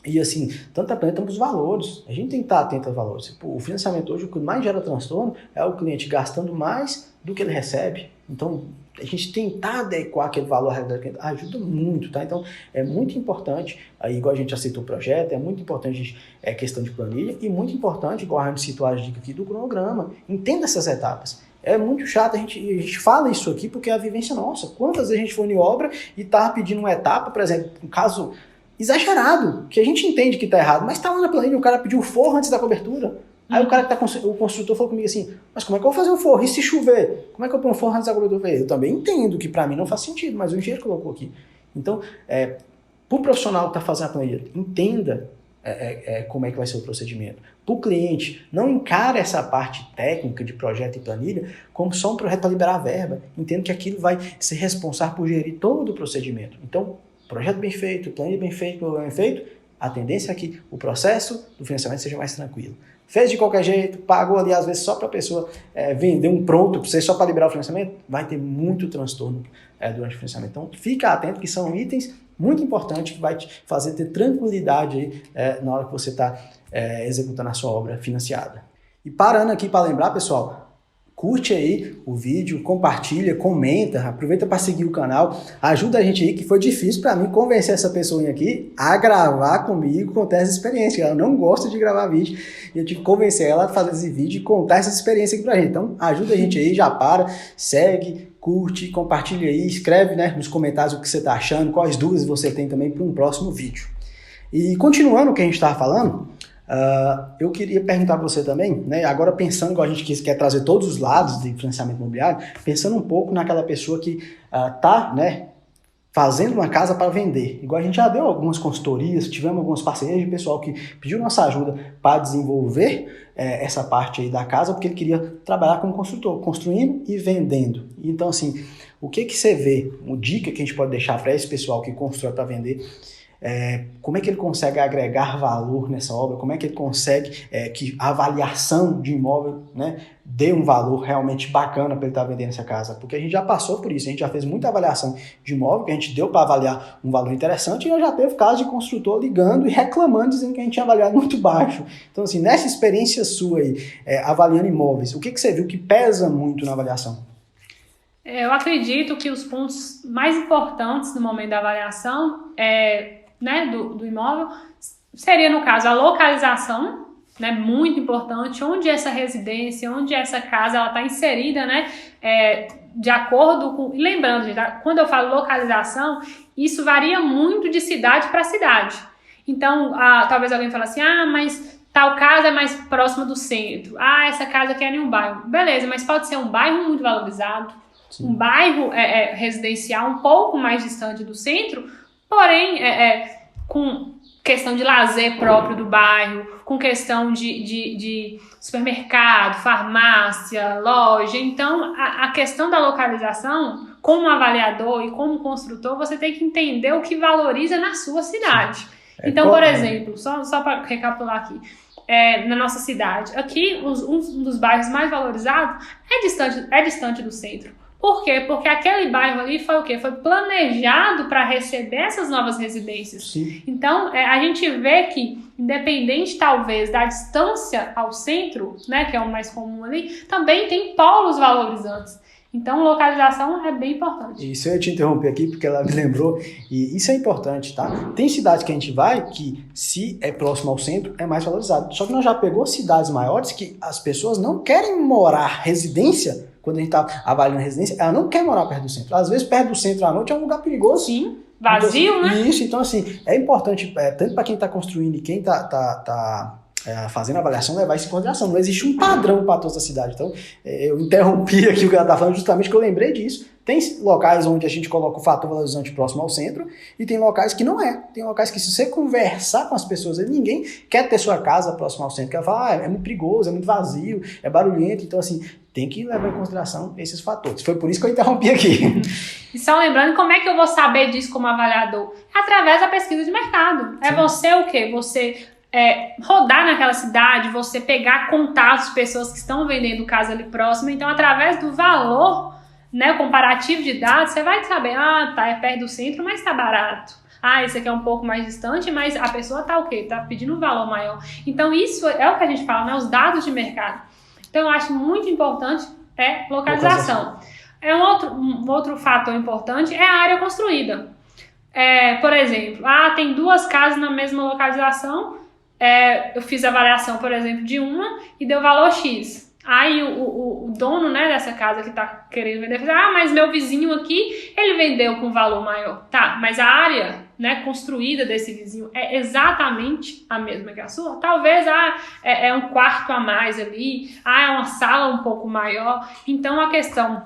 E assim, tanto a planilha quanto os valores. A gente tem que estar atento aos valores. O financiamento hoje, o que mais gera transtorno é o cliente gastando mais do que ele recebe. Então, a gente tentar adequar aquele valor à realidade do cliente ajuda muito, tá? Então, é muito importante, aí, igual a gente aceitou o projeto, é muito importante a questão de planilha e muito importante, igual a gente citou a dica aqui do cronograma. Entenda essas etapas. É muito chato, a gente fala isso aqui porque é a vivência nossa. Quantas vezes a gente foi em obra e estava pedindo uma etapa, por exemplo, um caso exagerado, que a gente entende que está errado, mas está lá na planilha, o cara pediu o forro antes da cobertura. Aí o construtor falou comigo assim, mas como é que eu vou fazer um forro? E se chover? Como é que eu ponho um forro antes da cobertura? Eu falei, eu também entendo que para mim não faz sentido, mas o engenheiro colocou aqui. Então, para o profissional que está fazendo a planilha, entenda como é que vai ser o procedimento. Para o cliente, não encare essa parte técnica de projeto e planilha como só um projeto para liberar a verba. Entenda que aquilo vai ser responsável por gerir todo o procedimento. Então, projeto bem feito, planilha bem feito, programa bem feito, a tendência é que o processo do financiamento seja mais tranquilo. Fez de qualquer jeito, pagou ali às vezes só para a pessoa vender um pronto para você, só para liberar o financiamento, vai ter muito transtorno durante o financiamento. Então fica atento que são itens muito importantes que vai te fazer ter tranquilidade aí, na hora que você está executando a sua obra financiada. E parando aqui para lembrar, pessoal, curte aí o vídeo, compartilha, comenta, aproveita para seguir o canal, ajuda a gente aí, que foi difícil para mim convencer essa pessoa aqui a gravar comigo, contar essa experiência. Ela não gosta de gravar vídeo e eu tive que convencer ela a fazer esse vídeo e contar essa experiência aqui pra gente. Então ajuda a gente aí, já segue, curte, compartilha aí, escreve, né, nos comentários o que você está achando, quais dúvidas você tem também para um próximo vídeo. E continuando o que a gente estava falando, eu queria perguntar para você também, né, agora pensando que a gente quer trazer todos os lados de financiamento imobiliário, pensando um pouco naquela pessoa que está, né, fazendo uma casa para vender. Igual a gente já deu algumas consultorias, tivemos algumas parcerias de pessoal que pediu nossa ajuda para desenvolver essa parte aí da casa, porque ele queria trabalhar como construtor, construindo e vendendo. Então, assim, o que você vê, uma dica que a gente pode deixar para esse pessoal que constrói para vender, como é que ele consegue agregar valor nessa obra, como é que ele consegue que a avaliação de imóvel, né, dê um valor realmente bacana para ele estar vendendo essa casa, porque a gente já passou por isso, a gente já fez muita avaliação de imóvel, que a gente deu para avaliar um valor interessante e já teve casos de construtor ligando e reclamando, dizendo que a gente tinha avaliado muito baixo. Então, assim, nessa experiência sua aí, avaliando imóveis, o que você viu que pesa muito na avaliação? Eu acredito que os pontos mais importantes no momento da avaliação do imóvel seria, no caso, a localização, né, muito importante, onde essa residência, onde essa casa ela está inserida, né, de acordo com... E lembrando, gente, quando eu falo localização, isso varia muito de cidade para cidade. Então, talvez alguém fale assim, mas tal casa é mais próxima do centro, essa casa aqui é em um bairro. Beleza, mas pode ser um bairro muito valorizado, sim, um bairro residencial um pouco mais distante do centro, porém, com questão de lazer próprio do bairro, com questão de supermercado, farmácia, loja. Então, a questão da localização, como avaliador e como construtor, você tem que entender o que valoriza na sua cidade. Então, por exemplo, só para recapitular aqui, na nossa cidade, aqui, um dos bairros mais valorizados é distante do centro. Por quê? Porque aquele bairro ali foi o quê? Foi planejado para receber essas novas residências. Sim. Então, a gente vê que, independente talvez da distância ao centro, né, que é o mais comum ali, também tem polos valorizantes. Então, localização é bem importante. Isso eu ia te interromper aqui, porque ela me lembrou, e isso é importante, tá? Tem cidades que a gente vai que, se é próximo ao centro, é mais valorizado. Só que nós já pegou cidades maiores que as pessoas não querem morar residência. Quando a gente está avaliando residência, ela não quer morar perto do centro. Às vezes, perto do centro à noite é um lugar perigoso. Sim, vazio, então, né? Isso, então assim, é importante, tanto para quem está construindo e quem está fazendo a avaliação, levar isso em consideração. Não existe um padrão para toda a cidade. Então, eu interrompi aqui o que ela está falando justamente porque eu lembrei disso. Tem locais onde a gente coloca o fator valorizante próximo ao centro e tem locais que não é. Tem locais que, se você conversar com as pessoas, ninguém quer ter sua casa próxima ao centro. Quer falar, é muito perigoso, é muito vazio, é barulhento. Então, assim, tem que levar em consideração esses fatores. Foi por isso que eu interrompi aqui. E só lembrando, como é que eu vou saber disso como avaliador? Através da pesquisa de mercado. É você o quê? Você rodar naquela cidade, você pegar contatos de pessoas que estão vendendo casa ali próximo. Então, através do valor, né, comparativo de dados, você vai saber, é perto do centro, mas tá barato. Esse aqui é um pouco mais distante, mas a pessoa tá o quê? Tá pedindo um valor maior. Então, isso é o que a gente fala, né, os dados de mercado. Então, eu acho muito importante localização. Um outro fator importante é a área construída. Por exemplo, tem duas casas na mesma localização, eu fiz a avaliação, por exemplo, de uma e deu valor X. Aí o dono, né, dessa casa que tá querendo vender, mas meu vizinho aqui, ele vendeu com valor maior. Tá, mas a área, né, construída desse vizinho é exatamente a mesma que a sua? Talvez é um quarto a mais ali, é uma sala um pouco maior. Então a questão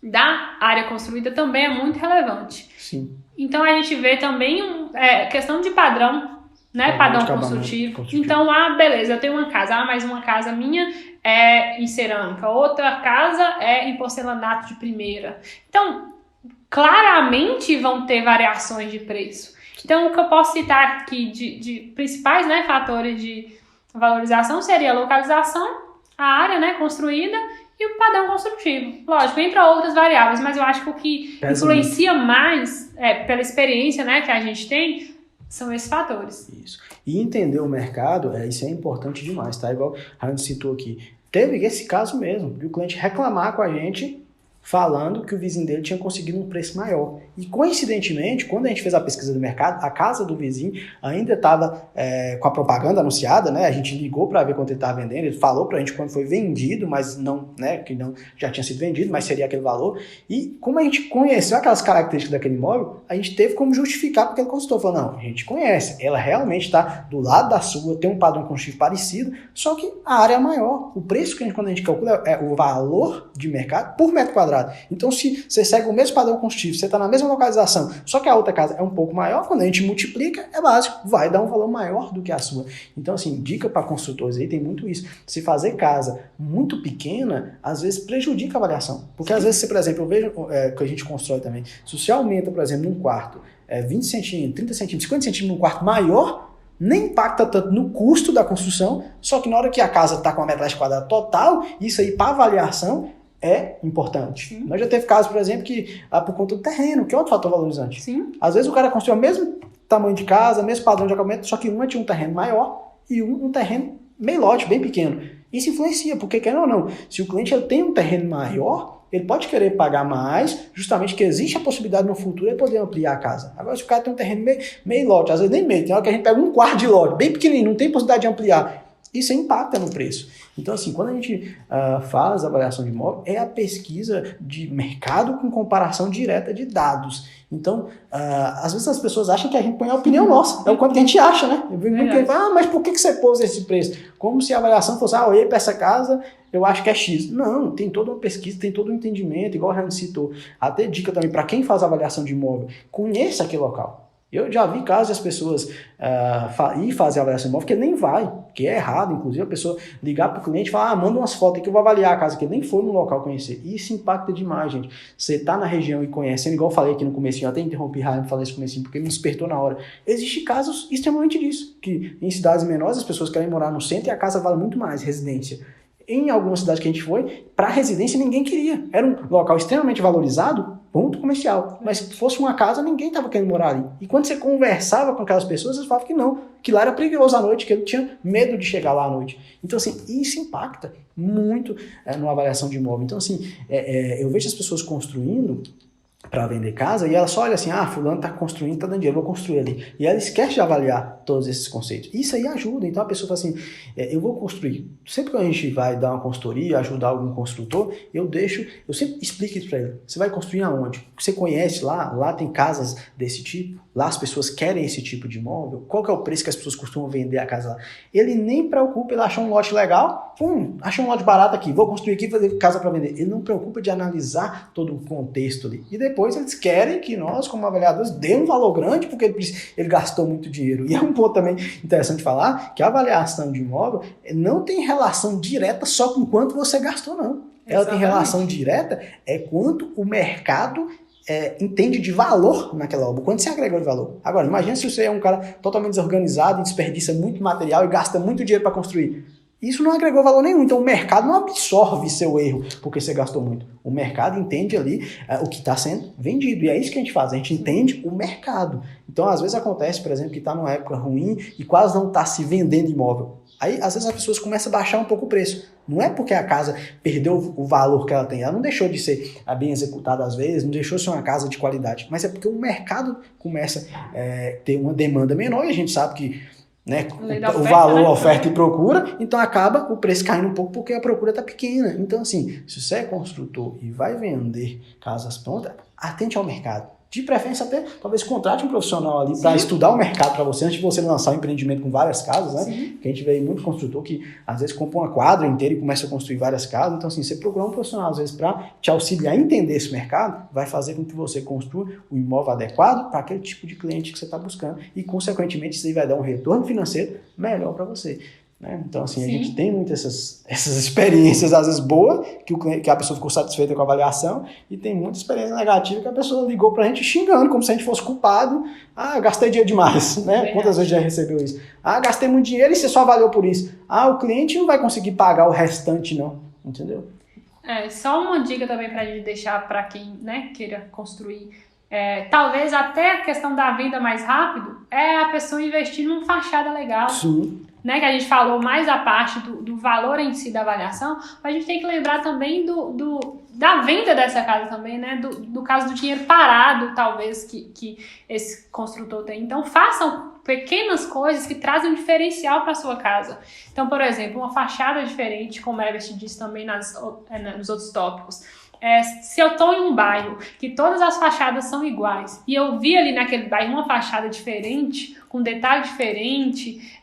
da área construída também é muito relevante. Sim. Então a gente vê também questão de padrão, né, padrão construtivo. Então, beleza, eu tenho uma casa, mas uma casa minha é em cerâmica, outra casa é em porcelanato de primeira. Então, claramente vão ter variações de preço. Então, o que eu posso citar aqui de principais, né, fatores de valorização seria a localização, a área, né, construída e o padrão construtivo. Lógico, entra outras variáveis, mas eu acho que o que influencia mais, pela experiência, né, que a gente tem, são esses fatores. Isso. E entender o mercado, isso é importante demais, tá? Igual a gente citou aqui. Teve esse caso mesmo, de o cliente reclamar com a gente, falando que o vizinho dele tinha conseguido um preço maior. E, coincidentemente, quando a gente fez a pesquisa do mercado, a casa do vizinho ainda estava com a propaganda anunciada, né? A gente ligou para ver quanto ele estava vendendo, ele falou para a gente quando foi vendido, mas não, né? Que não já tinha sido vendido, mas seria aquele valor. E como a gente conheceu aquelas características daquele imóvel, a gente teve como justificar porque ele consultou. Falou, não, a gente conhece, ela realmente está do lado da sua, tem um padrão construtivo parecido, só que a área é maior. O preço que quando a gente calcula é o valor de mercado por metro quadrado. Então, se você segue o mesmo padrão construtivo, você está na mesma localização, só que a outra casa é um pouco maior, quando a gente multiplica, é básico, vai dar um valor maior do que a sua. Então, assim, dica para construtores aí, tem muito isso. Se fazer casa muito pequena, às vezes prejudica a avaliação. Porque às vezes, por exemplo, eu vejo que a gente constrói também, se você aumenta, por exemplo, num quarto, 20 centímetros, 30 centímetros, 50 centímetros num quarto maior, nem impacta tanto no custo da construção, só que na hora que a casa está com a metragem quadrada total, isso aí para avaliação é importante. Sim. Nós já teve casos, por exemplo, que por conta do terreno, que é outro fator valorizante. Sim. Às vezes o cara construiu o mesmo tamanho de casa, mesmo padrão de acabamento, só que uma tinha um terreno maior e um terreno meio lote, bem pequeno. Isso influencia, porque quer ou não, se o cliente ele tem um terreno maior, ele pode querer pagar mais, justamente que existe a possibilidade no futuro de poder ampliar a casa. Agora, se o cara tem um terreno meio lote, às vezes nem meio, tem hora que a gente pega um quarto de lote, bem pequenininho, não tem possibilidade de ampliar. Isso impacta no preço. Então, assim, quando a gente faz a avaliação de imóvel, é a pesquisa de mercado com comparação direta de dados. Então, às vezes as pessoas acham que a gente põe a opinião nossa, é o quanto que a gente acha, né? Eu vejo muito que fala, mas por que você pôs esse preço? Como se a avaliação fosse, eu olhei para essa casa, eu acho que é X. Não, tem toda uma pesquisa, tem todo um entendimento, igual a Renan citou. Até dica também para quem faz a avaliação de imóvel, conheça aquele local. Eu já vi casos das pessoas ir fazer a avaliação de imóvel, que ele nem vai, que é errado, inclusive, a pessoa ligar para o cliente e falar, manda umas fotos aí que eu vou avaliar a casa, que ele nem foi no local conhecer. Isso impacta demais, gente. Você está na região e conhecendo, igual eu falei aqui no comecinho, eu até interrompi Ryan falei esse comecinho, porque me despertou na hora. Existem casos extremamente disso, que em cidades menores as pessoas querem morar no centro e a casa vale muito mais, residência. Em algumas cidades que a gente foi, para residência ninguém queria. Era um local extremamente valorizado, ponto comercial. Mas se fosse uma casa, ninguém estava querendo morar ali. E quando você conversava com aquelas pessoas, eles falavam que não, que lá era perigoso à noite, que ele tinha medo de chegar lá à noite. Então, assim, isso impacta muito numa avaliação de imóvel. Então, assim, eu vejo as pessoas construindo para vender casa e ela só olha assim, fulano está construindo, está dando dinheiro, vou construir ali. E ela esquece de avaliar todos esses conceitos. Isso aí ajuda. Então a pessoa fala assim, eu vou construir. Sempre que a gente vai dar uma consultoria, ajudar algum construtor, eu sempre explico isso para ele. Você vai construir aonde? Você conhece lá tem casas desse tipo? Lá as pessoas querem esse tipo de imóvel? Qual que é o preço que as pessoas costumam vender a casa lá? Ele nem preocupa, ele achou um lote legal, achou um lote barato aqui, vou construir aqui e fazer casa para vender. Ele não preocupa de analisar todo o contexto ali. E depois eles querem que nós, como avaliadores, dê um valor grande porque ele gastou muito dinheiro. E é um ponto também interessante falar que a avaliação de imóvel não tem relação direta só com quanto você gastou, não. Ela tem relação direta quanto o mercado entende de valor naquela obra, quanto você agregou de valor. Agora, imagina se você é um cara totalmente desorganizado, desperdiça muito material e gasta muito dinheiro para construir. Isso não agregou valor nenhum, então o mercado não absorve seu erro porque você gastou muito. O mercado entende ali o que está sendo vendido, e é isso que a gente faz, a gente entende o mercado. Então, às vezes acontece, por exemplo, que está numa época ruim e quase não está se vendendo imóvel. Aí, às vezes, as pessoas começam a baixar um pouco o preço. Não é porque a casa perdeu o valor que ela tem, ela não deixou de ser bem executada às vezes, não deixou de ser uma casa de qualidade, mas é porque o mercado começa a ter uma demanda menor e a gente sabe que o valor, né? Oferta e procura, então acaba o preço caindo um pouco porque a procura está pequena. Então, assim, se você é construtor e vai vender casas prontas, atente ao mercado. De preferência até, talvez contrate um profissional ali para estudar o mercado para você, antes de você lançar um empreendimento com várias casas, né? Sim. Porque a gente vê muito construtor que às vezes compra uma quadra inteira e começa a construir várias casas. Então, assim, você procurar um profissional, às vezes, para te auxiliar a entender esse mercado, vai fazer com que você construa o imóvel adequado para aquele tipo de cliente que você está buscando e, consequentemente, isso aí vai dar um retorno financeiro melhor para você. né? Então, assim, Sim. a gente tem muitas essas experiências, às vezes, boas, que a pessoa ficou satisfeita com a avaliação, e tem muita experiência negativa que a pessoa ligou pra gente xingando, como se a gente fosse culpado. Ah, gastei dinheiro demais, né? Verdade. Quantas vezes já recebeu isso? Ah, gastei muito dinheiro e você só avaliou por isso. Ah, o cliente não vai conseguir pagar o restante, não. Entendeu? Só uma dica também pra gente deixar para quem, né, queira construir. Talvez até a questão da venda mais rápido é a pessoa investir numa fachada legal. Sim. Né, que a gente falou mais a parte do valor em si da avaliação, mas a gente tem que lembrar também da venda dessa casa também, né, do caso do dinheiro parado, talvez, que esse construtor tem. Então, façam pequenas coisas que trazem um diferencial para sua casa. Então, por exemplo, uma fachada diferente, como a Herbert disse também nos outros tópicos. Se eu estou em um bairro que todas as fachadas são iguais e eu vi ali naquele bairro uma fachada diferente, com detalhe diferente,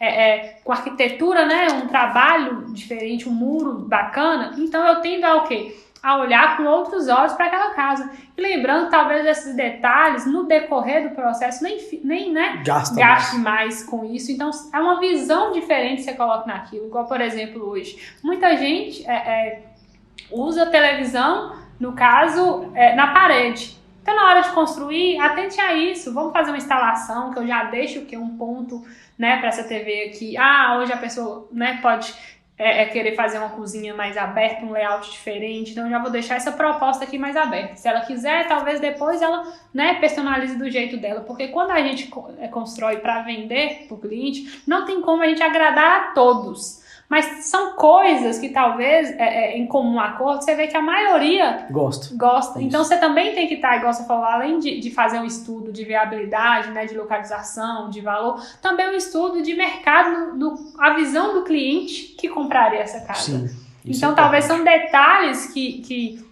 com arquitetura, né, um trabalho diferente, um muro bacana, então eu tendo a o quê? A olhar com outros olhos para aquela casa. E lembrando, talvez, esses detalhes, no decorrer do processo, nem né, gaste mais com isso. Então, é uma visão diferente que você coloca naquilo. Igual, por exemplo, hoje. Muita gente usa televisão, no caso, na parede. Então, na hora de construir, atente a isso. Vamos fazer uma instalação, que eu já deixo um ponto, né, para essa TV aqui. Hoje a pessoa, né, pode querer fazer uma cozinha mais aberta, um layout diferente. Então, eu já vou deixar essa proposta aqui mais aberta. Se ela quiser, talvez depois ela, né, personalize do jeito dela. Porque quando a gente constrói para vender para o cliente, não tem como a gente agradar a todos. Mas são coisas que talvez, em comum acordo, você vê que a maioria gosta. Isso. Então você também tem que estar, igual você falou, além de fazer um estudo de viabilidade, né, de localização, de valor, também um estudo de mercado, a visão do cliente que compraria essa casa. Sim, então talvez são detalhes que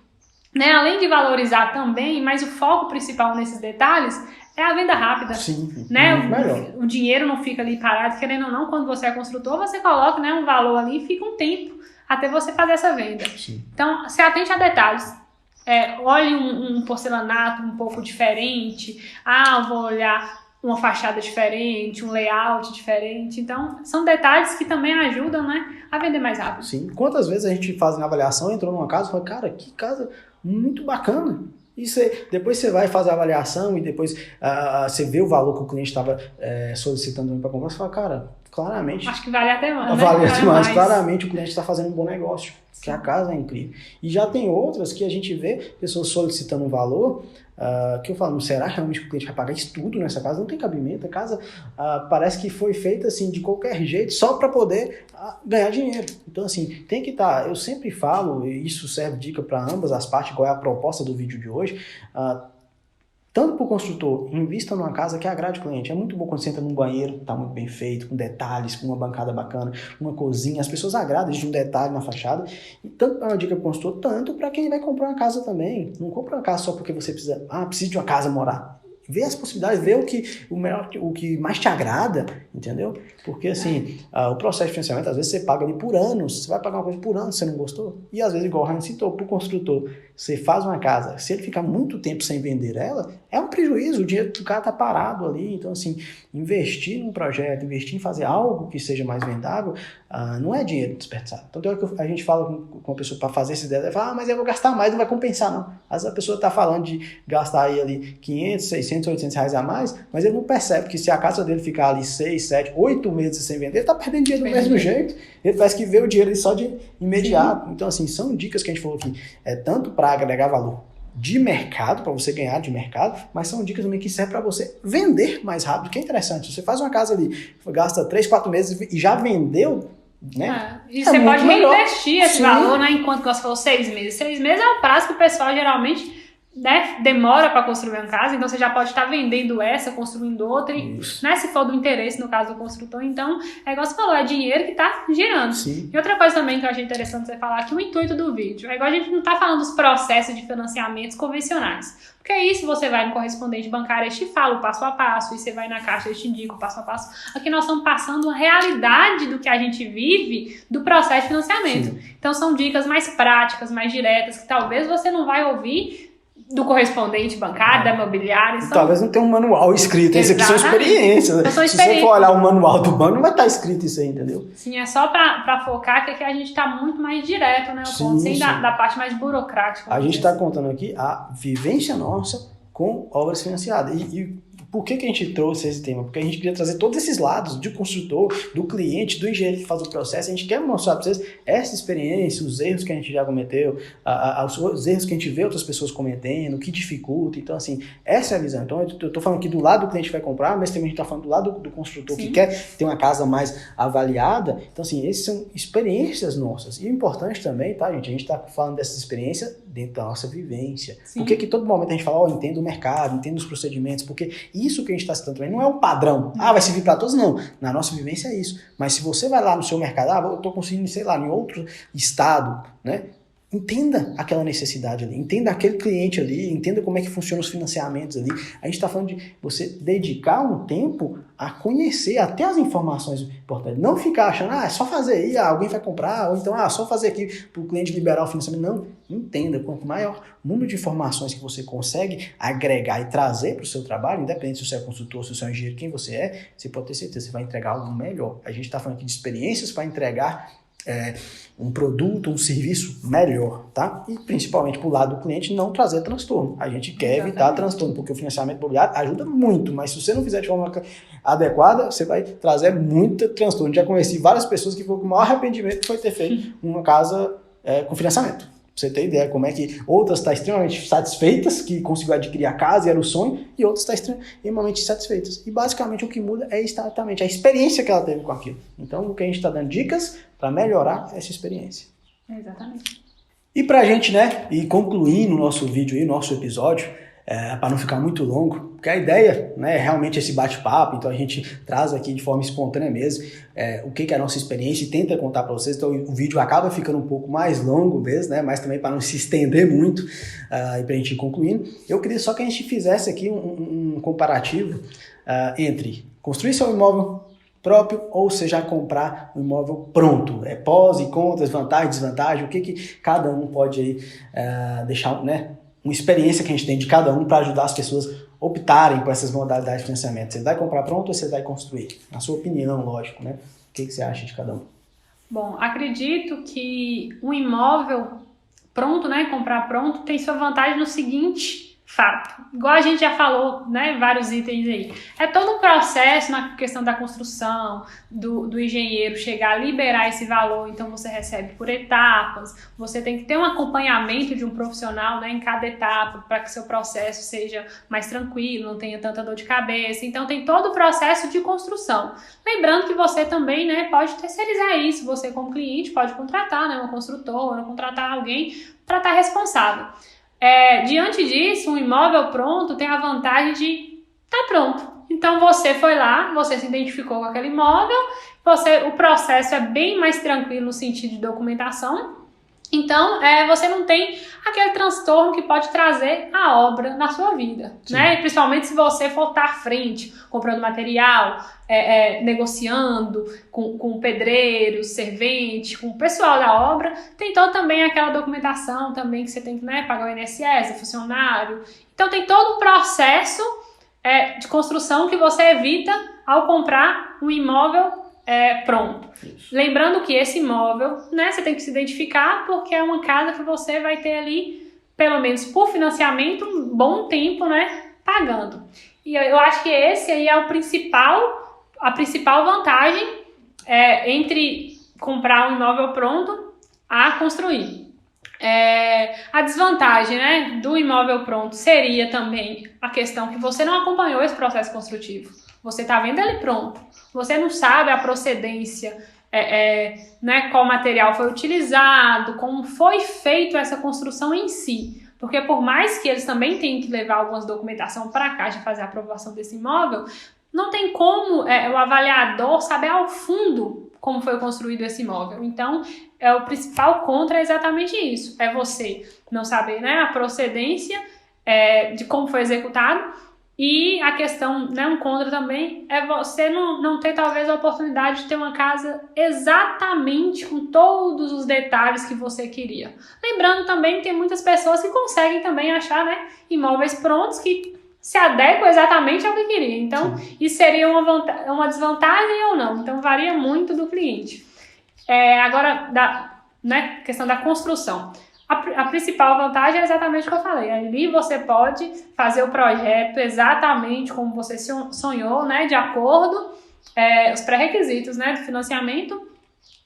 né, além de valorizar também, mas o foco principal nesses detalhes é a venda rápida. Sim, né? O dinheiro não fica ali parado, querendo ou não, quando você é construtor, você coloca, né, um valor ali e fica um tempo até você fazer essa venda. Sim. Então, se atente a detalhes. Olhe um porcelanato um pouco diferente. Vou olhar uma fachada diferente, um layout diferente. Então, são detalhes que também ajudam, né, a vender mais rápido. Sim. Quantas vezes a gente faz uma avaliação, entrou numa casa e fala, cara, que casa muito bacana. E depois você vai fazer a avaliação e depois você vê o valor que o cliente estava solicitando para comprar, você fala, cara, claramente... Acho que vale até mais, vale até mais. Claramente o cliente está fazendo um bom negócio, porque a casa é incrível. E já tem outras que a gente vê pessoas solicitando um valor, que eu falo, será realmente que o cliente vai pagar isso tudo nessa casa? Não tem cabimento, a casa parece que foi feita assim de qualquer jeito, só para poder ganhar dinheiro. Então assim, tem que estar, eu sempre falo, e isso serve dica para ambas as partes, qual é a proposta do vídeo de hoje, tanto para o construtor, invista numa casa que agrade o cliente. É muito bom quando você entra num banheiro, está muito bem feito, com detalhes, com uma bancada bacana, uma cozinha, as pessoas agradam de um detalhe na fachada. E tanto é uma dica para o construtor, tanto para quem vai comprar uma casa também. Não compra uma casa só porque você precisa de uma casa morar. Vê as possibilidades, vê o que mais te agrada, entendeu? Porque assim, o processo de financiamento, às vezes você paga ali por anos, você vai pagar uma coisa por ano, você não gostou. E às vezes, igual o Ryan citou, para o construtor, você faz uma casa, se ele ficar muito tempo sem vender ela, é um prejuízo, o dinheiro do cara tá parado ali. Então assim, investir num projeto, investir em fazer algo que seja mais vendável, não é dinheiro desperdiçado. Então tem hora que a gente fala com a pessoa para fazer essa ideia, ela fala, mas eu vou gastar mais, não vai compensar não. Às vezes a pessoa tá falando de gastar aí ali 500, 600, 800 reais a mais, mas ele não percebe que se a casa dele ficar ali 6, 7, 8 meses sem vender, ele tá perdendo dinheiro do mesmo jeito. Ele parece que vê o dinheiro ali só de imediato. Sim. Então assim, são dicas que a gente falou aqui, tanto para agregar valor de mercado, para você ganhar de mercado, mas são dicas também que servem para você vender mais rápido, que é interessante. Você faz uma casa ali, gasta 3, 4 meses e já vendeu, né? E você pode reinvestir esse valor, né? Enquanto você falou 6 meses. 6 meses é o prazo que o pessoal geralmente, né, demora para construir uma casa, então você já pode estar vendendo essa, construindo outra, e, né, se for do interesse, no caso do construtor. Então, igual você falou, é dinheiro que está girando. Sim. E outra coisa também que eu achei interessante você falar aqui, o intuito do vídeo. Igual a gente não está falando dos processos de financiamentos convencionais. Porque isso você vai no correspondente bancário, eu te fala o passo a passo, e você vai na caixa, eu te indico o passo a passo. Aqui nós estamos passando a realidade do que a gente vive do processo de financiamento. Sim. Então são dicas mais práticas, mais diretas, que talvez você não vai ouvir do correspondente bancário, da imobiliária. Talvez não tenha um manual escrito, isso aqui são experiências. Se você for olhar o manual do banco, não vai estar escrito isso aí, entendeu? Sim, é só para focar que aqui a gente está muito mais direto, né? O ponto sem da parte mais burocrática. A gente está contando aqui a vivência nossa com obras financiadas. E por que a gente trouxe esse tema? Porque a gente queria trazer todos esses lados, do construtor, do cliente, do engenheiro que faz o processo. A gente quer mostrar para vocês essa experiência, os erros que a gente já cometeu, os erros que a gente vê outras pessoas cometendo, o que dificulta. Então, assim, essa é a visão. Então, eu estou falando aqui do lado do cliente que vai comprar, mas também a gente está falando do lado do construtor que quer ter uma casa mais avaliada. Então, assim, essas são experiências nossas. E o importante também, tá, gente? A gente está falando dessas experiências dentro da nossa vivência. Sim. Por que todo momento a gente fala, entendo o mercado, entendo os procedimentos, porque isso que a gente está citando também não é um padrão. Vai servir para todos? Não. Na nossa vivência é isso. Mas se você vai lá no seu mercado, eu estou conseguindo, sei lá, em outro estado, né? Entenda aquela necessidade ali, entenda aquele cliente ali, entenda como é que funcionam os financiamentos ali. A gente está falando de você dedicar um tempo a conhecer até as informações importantes. Não ficar achando, é só fazer aí, alguém vai comprar, ou então, só fazer aqui para o cliente liberar o financiamento. Não, entenda, quanto maior o número de informações que você consegue agregar e trazer para o seu trabalho, independente se você é consultor, se você é um engenheiro, quem você é, você pode ter certeza, você vai entregar algo melhor. A gente está falando aqui de experiências para entregar um produto, um serviço melhor, tá? E principalmente pro lado do cliente não trazer transtorno. A gente quer evitar transtorno, porque o financiamento imobiliário ajuda muito, mas se você não fizer de forma adequada, você vai trazer muito transtorno. Já conheci várias pessoas que foram com o maior arrependimento foi ter feito uma casa com financiamento. Pra você ter ideia como é que outras estão extremamente satisfeitas, que conseguiu adquirir a casa e era o sonho, e outras estão extremamente insatisfeitas. E basicamente o que muda é exatamente a experiência que ela teve com aquilo. Então o que a gente está dando dicas para melhorar essa experiência. Exatamente. E para a gente, né, ir concluindo o nosso vídeo aí, nosso episódio, para não ficar muito longo, porque a ideia, né, é realmente esse bate-papo, então a gente traz aqui de forma espontânea mesmo o que é a nossa experiência e tenta contar para vocês, então o vídeo acaba ficando um pouco mais longo mesmo, né, mas também para não se estender muito e para a gente ir concluindo, eu queria só que a gente fizesse aqui um comparativo entre construir seu imóvel próprio ou seja, comprar um imóvel pronto, pós e contras, vantagem, desvantagem, o que cada um pode aí, deixar, né, uma experiência que a gente tem de cada um para ajudar as pessoas a optarem por essas modalidades de financiamento. Você vai comprar pronto ou você vai construir? Na sua opinião, lógico, né? O que você acha de cada um? Bom, acredito que um imóvel pronto, né, comprar pronto, tem sua vantagem no seguinte fato. Igual a gente já falou, né, vários itens aí. É todo um processo na questão da construção, do engenheiro chegar a liberar esse valor, então você recebe por etapas, você tem que ter um acompanhamento de um profissional, né, em cada etapa, para que seu processo seja mais tranquilo, não tenha tanta dor de cabeça. Então tem todo o processo de construção. Lembrando que você também, né, pode terceirizar isso, você como cliente pode contratar, né, uma construtora, contratar alguém para estar responsável. Diante disso, um imóvel pronto tem a vantagem de estar pronto. Então você foi lá, você se identificou com aquele imóvel, o processo é bem mais tranquilo no sentido de documentação. Então, você não tem aquele transtorno que pode trazer a obra na sua vida, né? Principalmente se você for estar à frente, comprando material, negociando com pedreiros, servente, com o pessoal da obra. Tem toda também aquela documentação também que você tem que, né, pagar o INSS, funcionário. Então, tem todo o processo de construção que você evita ao comprar um imóvel pronto. Isso. Lembrando que esse imóvel, né, você tem que se identificar porque é uma casa que você vai ter ali, pelo menos por financiamento, um bom tempo, né, pagando. E eu acho que esse aí é a principal vantagem entre comprar um imóvel pronto a construir. A desvantagem, né, do imóvel pronto seria também a questão que você não acompanhou esse processo construtivo. Você está vendo ele pronto. Você não sabe a procedência, né, qual material foi utilizado, como foi feito essa construção em si. Porque por mais que eles também tenham que levar algumas documentação para a Caixa fazer a aprovação desse imóvel, não tem como o avaliador saber ao fundo como foi construído esse imóvel. Então, o principal contra é exatamente isso. É você não saber, né, a procedência de como foi executado. E a questão, né, um contra também, é você não ter talvez a oportunidade de ter uma casa exatamente com todos os detalhes que você queria. Lembrando também que tem muitas pessoas que conseguem também achar, né, imóveis prontos que se adequam exatamente ao que queria. Então, isso seria uma desvantagem ou não. Então, varia muito do cliente. Agora, né, questão da construção. A principal vantagem é exatamente o que eu falei. Ali você pode fazer o projeto exatamente como você sonhou, né? De acordo os pré-requisitos, né, do financiamento.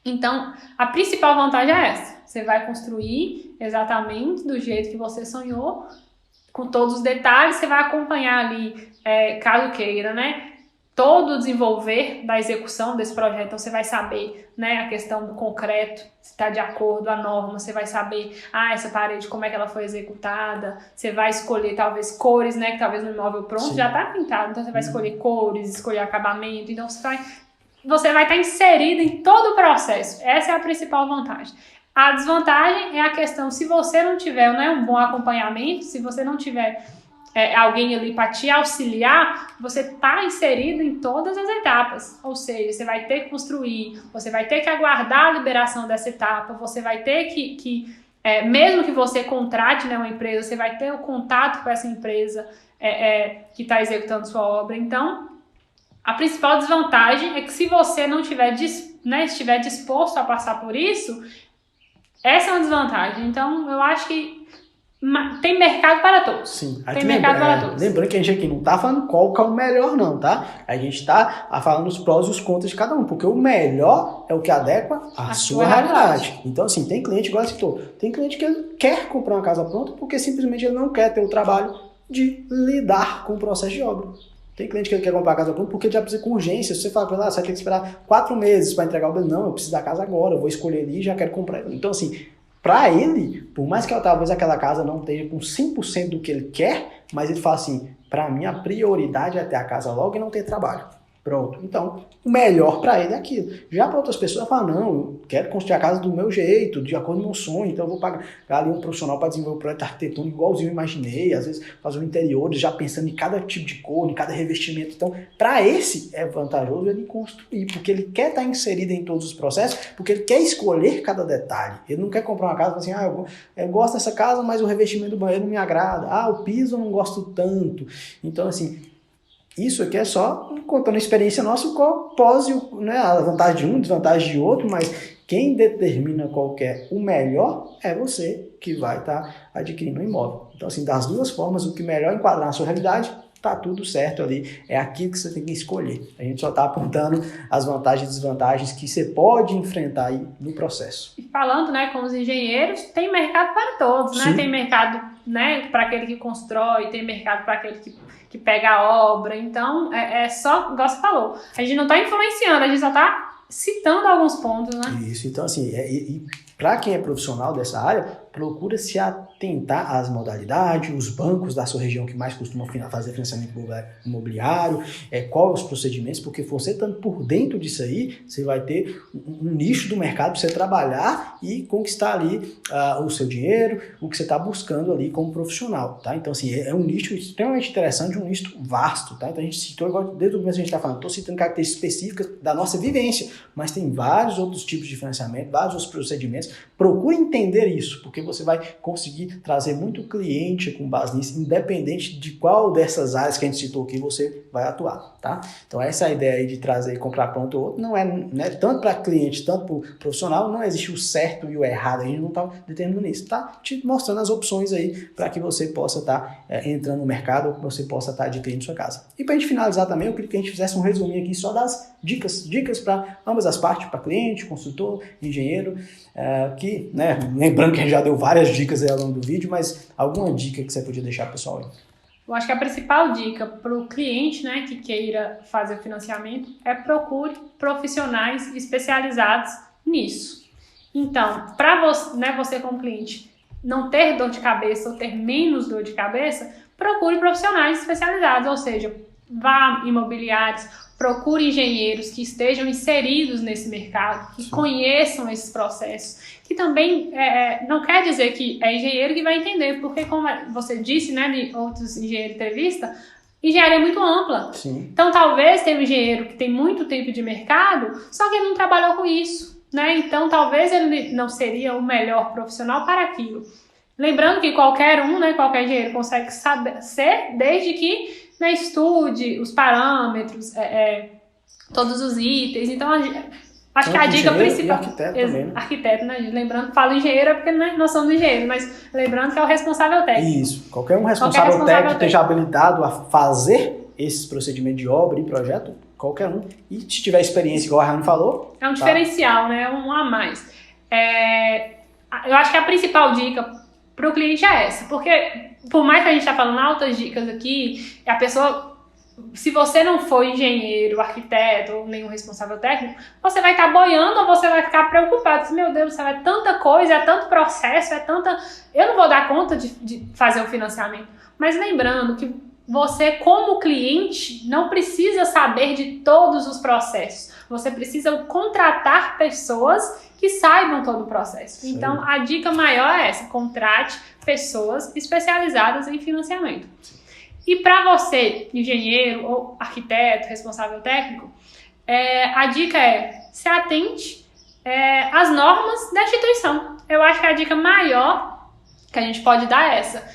Então, a principal vantagem é essa. Você vai construir exatamente do jeito que você sonhou, com todos os detalhes. Você vai acompanhar ali, caso queira, né? Todo o desenvolver da execução desse projeto. Então, você vai saber, né, a questão do concreto, se está de acordo a norma, você vai saber, essa parede, como é que ela foi executada, você vai escolher, talvez, cores, né, que talvez no imóvel pronto já está pintado, então você vai escolher cores, escolher acabamento, então você vai estar inserido em todo o processo. Essa é a principal vantagem. A desvantagem é a questão, se você não tiver, né, um bom acompanhamento, se você não tiver alguém ali para te auxiliar, você está inserido em todas as etapas. Ou seja, você vai ter que construir, você vai ter que aguardar a liberação dessa etapa, você vai ter que mesmo que você contrate, né, uma empresa, você vai ter o contato com essa empresa que está executando sua obra. Então, a principal desvantagem é que se você não estiver disposto a passar por isso, essa é uma desvantagem. Então, eu acho que tem mercado para todos. Sim. Tem mercado para todos. Lembrando que a gente aqui não está falando qual que é o melhor não, tá? A gente está falando os prós e os contras de cada um, porque o melhor é o que adequa à sua realidade. Então, assim, tem cliente, igual você citou, tem cliente que quer comprar uma casa pronta porque simplesmente ele não quer ter o trabalho de lidar com o processo de obra. Tem cliente que quer comprar a casa pronta porque já precisa com urgência. Se você fala para ele, você vai ter que esperar 4 meses para entregar o bem. Não, eu preciso da casa agora, eu vou escolher ali e já quero comprar. Então, assim, para ele, por mais que talvez aquela casa não esteja com 100% do que ele quer, mas ele fala assim, para mim a prioridade é ter a casa logo e não ter trabalho. Pronto. Então, o melhor para ele é aquilo. Já para outras pessoas, falam, não, eu quero construir a casa do meu jeito, de acordo com o meu sonho, então eu vou pagar ali um profissional para desenvolver um projeto arquitetônico igualzinho eu imaginei, às vezes fazer um interior, já pensando em cada tipo de cor, em cada revestimento. Então, para esse é vantajoso ele construir, porque ele quer estar inserido em todos os processos, porque ele quer escolher cada detalhe. Ele não quer comprar uma casa e falar assim, eu gosto dessa casa, mas o revestimento do banheiro não me agrada. O piso eu não gosto tanto. Então, assim, isso aqui é só contando a experiência nossa, qual pós, né, a vantagem de um, desvantagem de outro, mas quem determina qual que é o melhor é você que vai estar adquirindo um imóvel. Então, assim, das duas formas, o que melhor enquadrar na sua realidade, tá tudo certo ali. É aquilo que você tem que escolher. A gente só está apontando as vantagens e desvantagens que você pode enfrentar aí no processo. E falando, né, com os engenheiros, tem mercado para todos, né? Sim. Tem mercado, né, para aquele que constrói, tem mercado para aquele que pega a obra. Então, é só, igual você falou, a gente não está influenciando, a gente só está citando alguns pontos, né? Isso, então assim, para quem é profissional dessa área, procura se atentar às modalidades, os bancos da sua região que mais costumam fazer financiamento imobiliário, quais os procedimentos, porque você estando por dentro disso aí, você vai ter um nicho do mercado para você trabalhar e conquistar ali o seu dinheiro, o que você está buscando ali como profissional, tá? Então assim, é um nicho extremamente interessante, um nicho vasto, tá? Então a gente citou, igual desde o começo a gente está falando, estou citando características específicas da nossa vivência, mas tem vários outros tipos de financiamento, vários outros procedimentos. Procure entender isso, porque você vai conseguir trazer muito cliente com base nisso, independente de qual dessas áreas que a gente citou aqui você vai atuar, tá? Então essa ideia aí de trazer e comprar pronto ou outro não é, né, tanto para cliente, tanto para o profissional, não existe o certo e o errado, a gente não está determinando isso, tá te mostrando as opções aí para que você possa estar entrando no mercado ou que você possa estar adquirindo sua casa. E para a gente finalizar também, eu queria que a gente fizesse um resuminho aqui só das dicas para ambas as partes, para cliente, consultor, engenheiro, que, né, lembrando que a gente já deu várias dicas aí ao longo do vídeo, mas alguma dica que você podia deixar pro pessoal aí? Eu acho que a principal dica para o cliente, né, que queira fazer o financiamento é procure profissionais especializados nisso. Então, para você, né, você como cliente não ter dor de cabeça ou ter menos dor de cabeça, procure profissionais especializados, ou seja, vá em imobiliários, procure engenheiros que estejam inseridos nesse mercado, que conheçam esses processos, que também não quer dizer que é engenheiro que vai entender, porque como você disse, né, em outros engenheiros de entrevista, engenharia é muito ampla. Sim. Então, talvez tenha um engenheiro que tem muito tempo de mercado, só que ele não trabalhou com isso, né? Então, talvez ele não seria o melhor profissional para aquilo. Lembrando que qualquer um, né, qualquer engenheiro consegue ser, desde que, né, estude os parâmetros, todos os itens. Então, acho que a dica principal... E arquiteto também, né? Arquiteto, né? Lembrando que falo engenheiro é porque, né, nós somos engenheiros, mas lembrando que é o responsável técnico. Isso. Qualquer um responsável técnico esteja habilitado a fazer esses procedimentos de obra e projeto, qualquer um. E se tiver experiência, igual a Rani falou... É um diferencial, né? Um a mais. Eu acho que a principal dica para o cliente é essa, porque por mais que a gente está falando altas dicas aqui, a pessoa... Se você não for engenheiro, arquiteto ou nenhum responsável técnico, você vai estar boiando ou você vai ficar preocupado. Meu Deus do céu, é tanta coisa, é tanto processo, é tanta... Eu não vou dar conta de fazer o financiamento. Mas lembrando que você, como cliente, não precisa saber de todos os processos. Você precisa contratar pessoas que saibam todo o processo. Sim. Então, a dica maior é essa. Contrate pessoas especializadas em financiamento. Sim. E para você, engenheiro ou arquiteto, responsável técnico, a dica é se atente às normas da instituição. Eu acho que a dica maior que a gente pode dar é essa.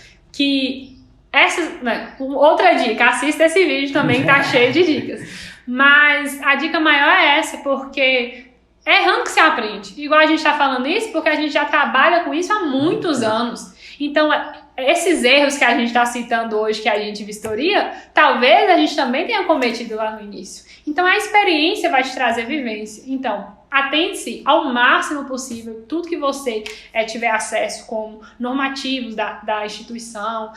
Outra dica, assista esse vídeo também que tá cheio de dicas. Mas a dica maior é essa, porque é errando que se aprende. Igual a gente tá falando isso, porque a gente já trabalha com isso há muitos anos. Então, esses erros que a gente está citando hoje, que a gente vistoria, talvez a gente também tenha cometido lá no início. Então, a experiência vai te trazer vivência. Então, atente-se ao máximo possível, tudo que você tiver acesso como normativos da instituição,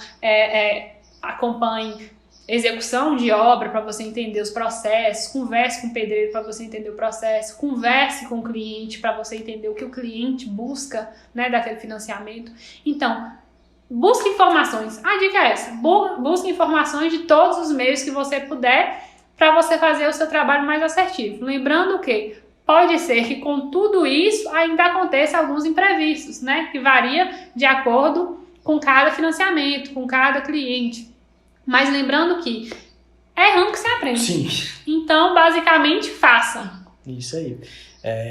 acompanhe execução de obra para você entender os processos, converse com o pedreiro para você entender o processo, converse com o cliente para você entender o que o cliente busca, né, daquele financiamento. Então, busque informações. A dica é essa. Busque informações de todos os meios que você puder para você fazer o seu trabalho mais assertivo. Lembrando que pode ser que com tudo isso ainda aconteça alguns imprevistos, né, que varia de acordo com cada financiamento, com cada cliente. Mas lembrando que é errando que se aprende. Sim. Então, basicamente, façam. Isso aí.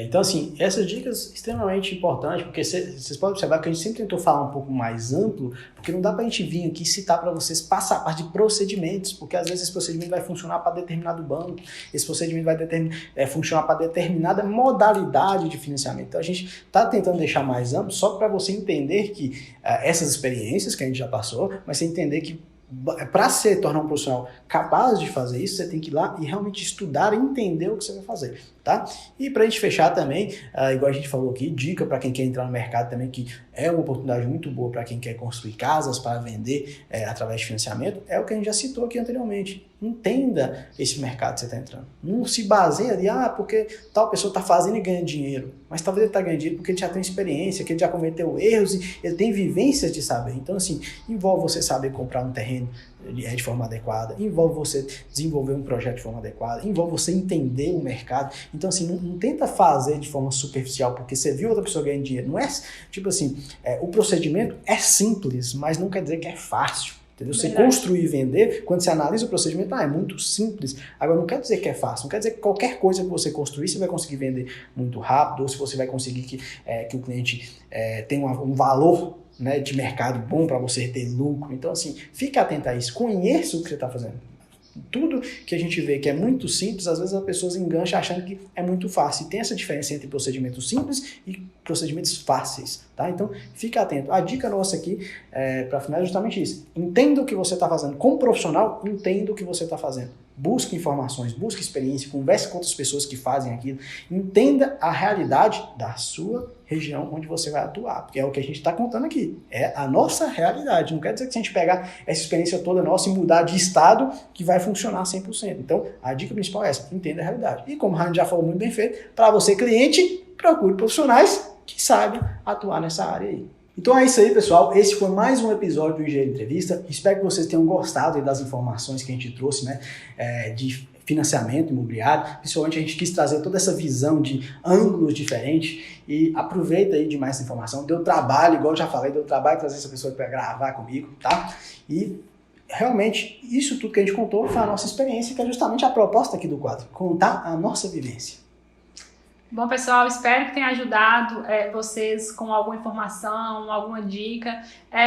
Então, assim, essas dicas extremamente importantes, porque vocês podem observar que a gente sempre tentou falar um pouco mais amplo, porque não dá pra gente vir aqui citar para vocês passo a passo de procedimentos, porque às vezes esse procedimento vai funcionar para determinado banco, esse procedimento vai funcionar para determinada modalidade de financiamento. Então, a gente está tentando deixar mais amplo só para você entender que essas experiências que a gente já passou, mas você entender que para se tornar um profissional capaz de fazer isso, você tem que ir lá e realmente estudar e entender o que você vai fazer, tá? E para a gente fechar também, igual a gente falou aqui, dica para quem quer entrar no mercado também, que é uma oportunidade muito boa para quem quer construir casas para vender através de financiamento, é o que a gente já citou aqui anteriormente. Entenda esse mercado que você está entrando. Não se baseia de, porque tal pessoa está fazendo e ganha dinheiro. Mas talvez ele está ganhando dinheiro porque ele já tem experiência, que ele já cometeu erros e ele tem vivências de saber. Então, assim, envolve você saber comprar um terreno de forma adequada, envolve você desenvolver um projeto de forma adequada, envolve você entender o mercado. Então, assim, não tenta fazer de forma superficial porque você viu outra pessoa ganhando dinheiro. Não é, tipo assim, o procedimento é simples, mas não quer dizer que é fácil. Entendeu? Você construir e vender, quando você analisa o procedimento, é muito simples. Agora, não quer dizer que é fácil, não quer dizer que qualquer coisa que você construir, você vai conseguir vender muito rápido, ou se você vai conseguir que o cliente tenha um valor, né, de mercado bom para você ter lucro. Então, assim, fique atento a isso, conheça o que você está fazendo. Tudo que a gente vê que é muito simples, às vezes as pessoas engancham achando que é muito fácil. E tem essa diferença entre procedimentos simples e procedimentos fáceis, tá? Então, fica atento. A dica nossa aqui, para finalizar, é justamente isso. Entenda o que você está fazendo. Como profissional, entenda o que você está fazendo. Busque informações, busque experiência, converse com outras pessoas que fazem aquilo. Entenda a realidade da sua região onde você vai atuar, porque é o que a gente está contando aqui. É a nossa realidade. Não quer dizer que se a gente pegar essa experiência toda nossa e mudar de estado, que vai funcionar 100%. Então, a dica principal é essa. Entenda a realidade. E como a Rani já falou muito bem feito, para você, cliente, procure profissionais que saibam atuar nessa área aí. Então é isso aí, pessoal. Esse foi mais um episódio do Engenheiro Entrevista. Espero que vocês tenham gostado das informações que a gente trouxe, né, de financiamento imobiliário. Principalmente a gente quis trazer toda essa visão de ângulos diferentes e aproveita aí de mais informação. Deu trabalho, igual eu já falei, deu trabalho trazer essa pessoa para gravar comigo, tá? E realmente, isso tudo que a gente contou foi a nossa experiência, que é justamente a proposta aqui do quadro, contar a nossa vivência. Bom, pessoal, espero que tenha ajudado vocês com alguma informação, alguma dica.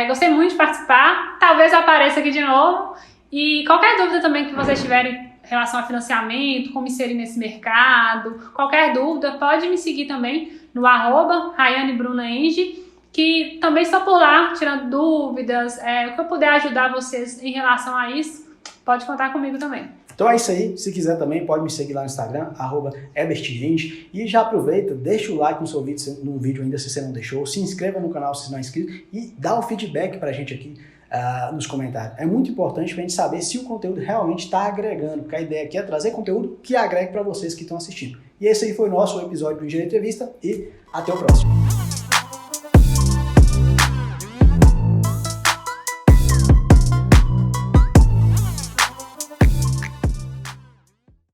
Gostei muito de participar, talvez apareça aqui de novo. E qualquer dúvida também que vocês tiverem em relação a financiamento, como inserir nesse mercado, qualquer dúvida, pode me seguir também no @RaianeBrunaEng, que também estou por lá, tirando dúvidas, o que eu puder ajudar vocês em relação a isso, pode contar comigo também. Então é isso aí, se quiser também pode me seguir lá no Instagram, @EbertGenge, e já aproveita, deixa o like no vídeo ainda se você não deixou, se inscreva no canal se não é inscrito e dá o feedback pra gente aqui nos comentários. É muito importante pra gente saber se o conteúdo realmente está agregando, porque a ideia aqui é trazer conteúdo que agregue para vocês que estão assistindo. E esse aí foi o nosso episódio do Engenharia Entrevista e até o próximo.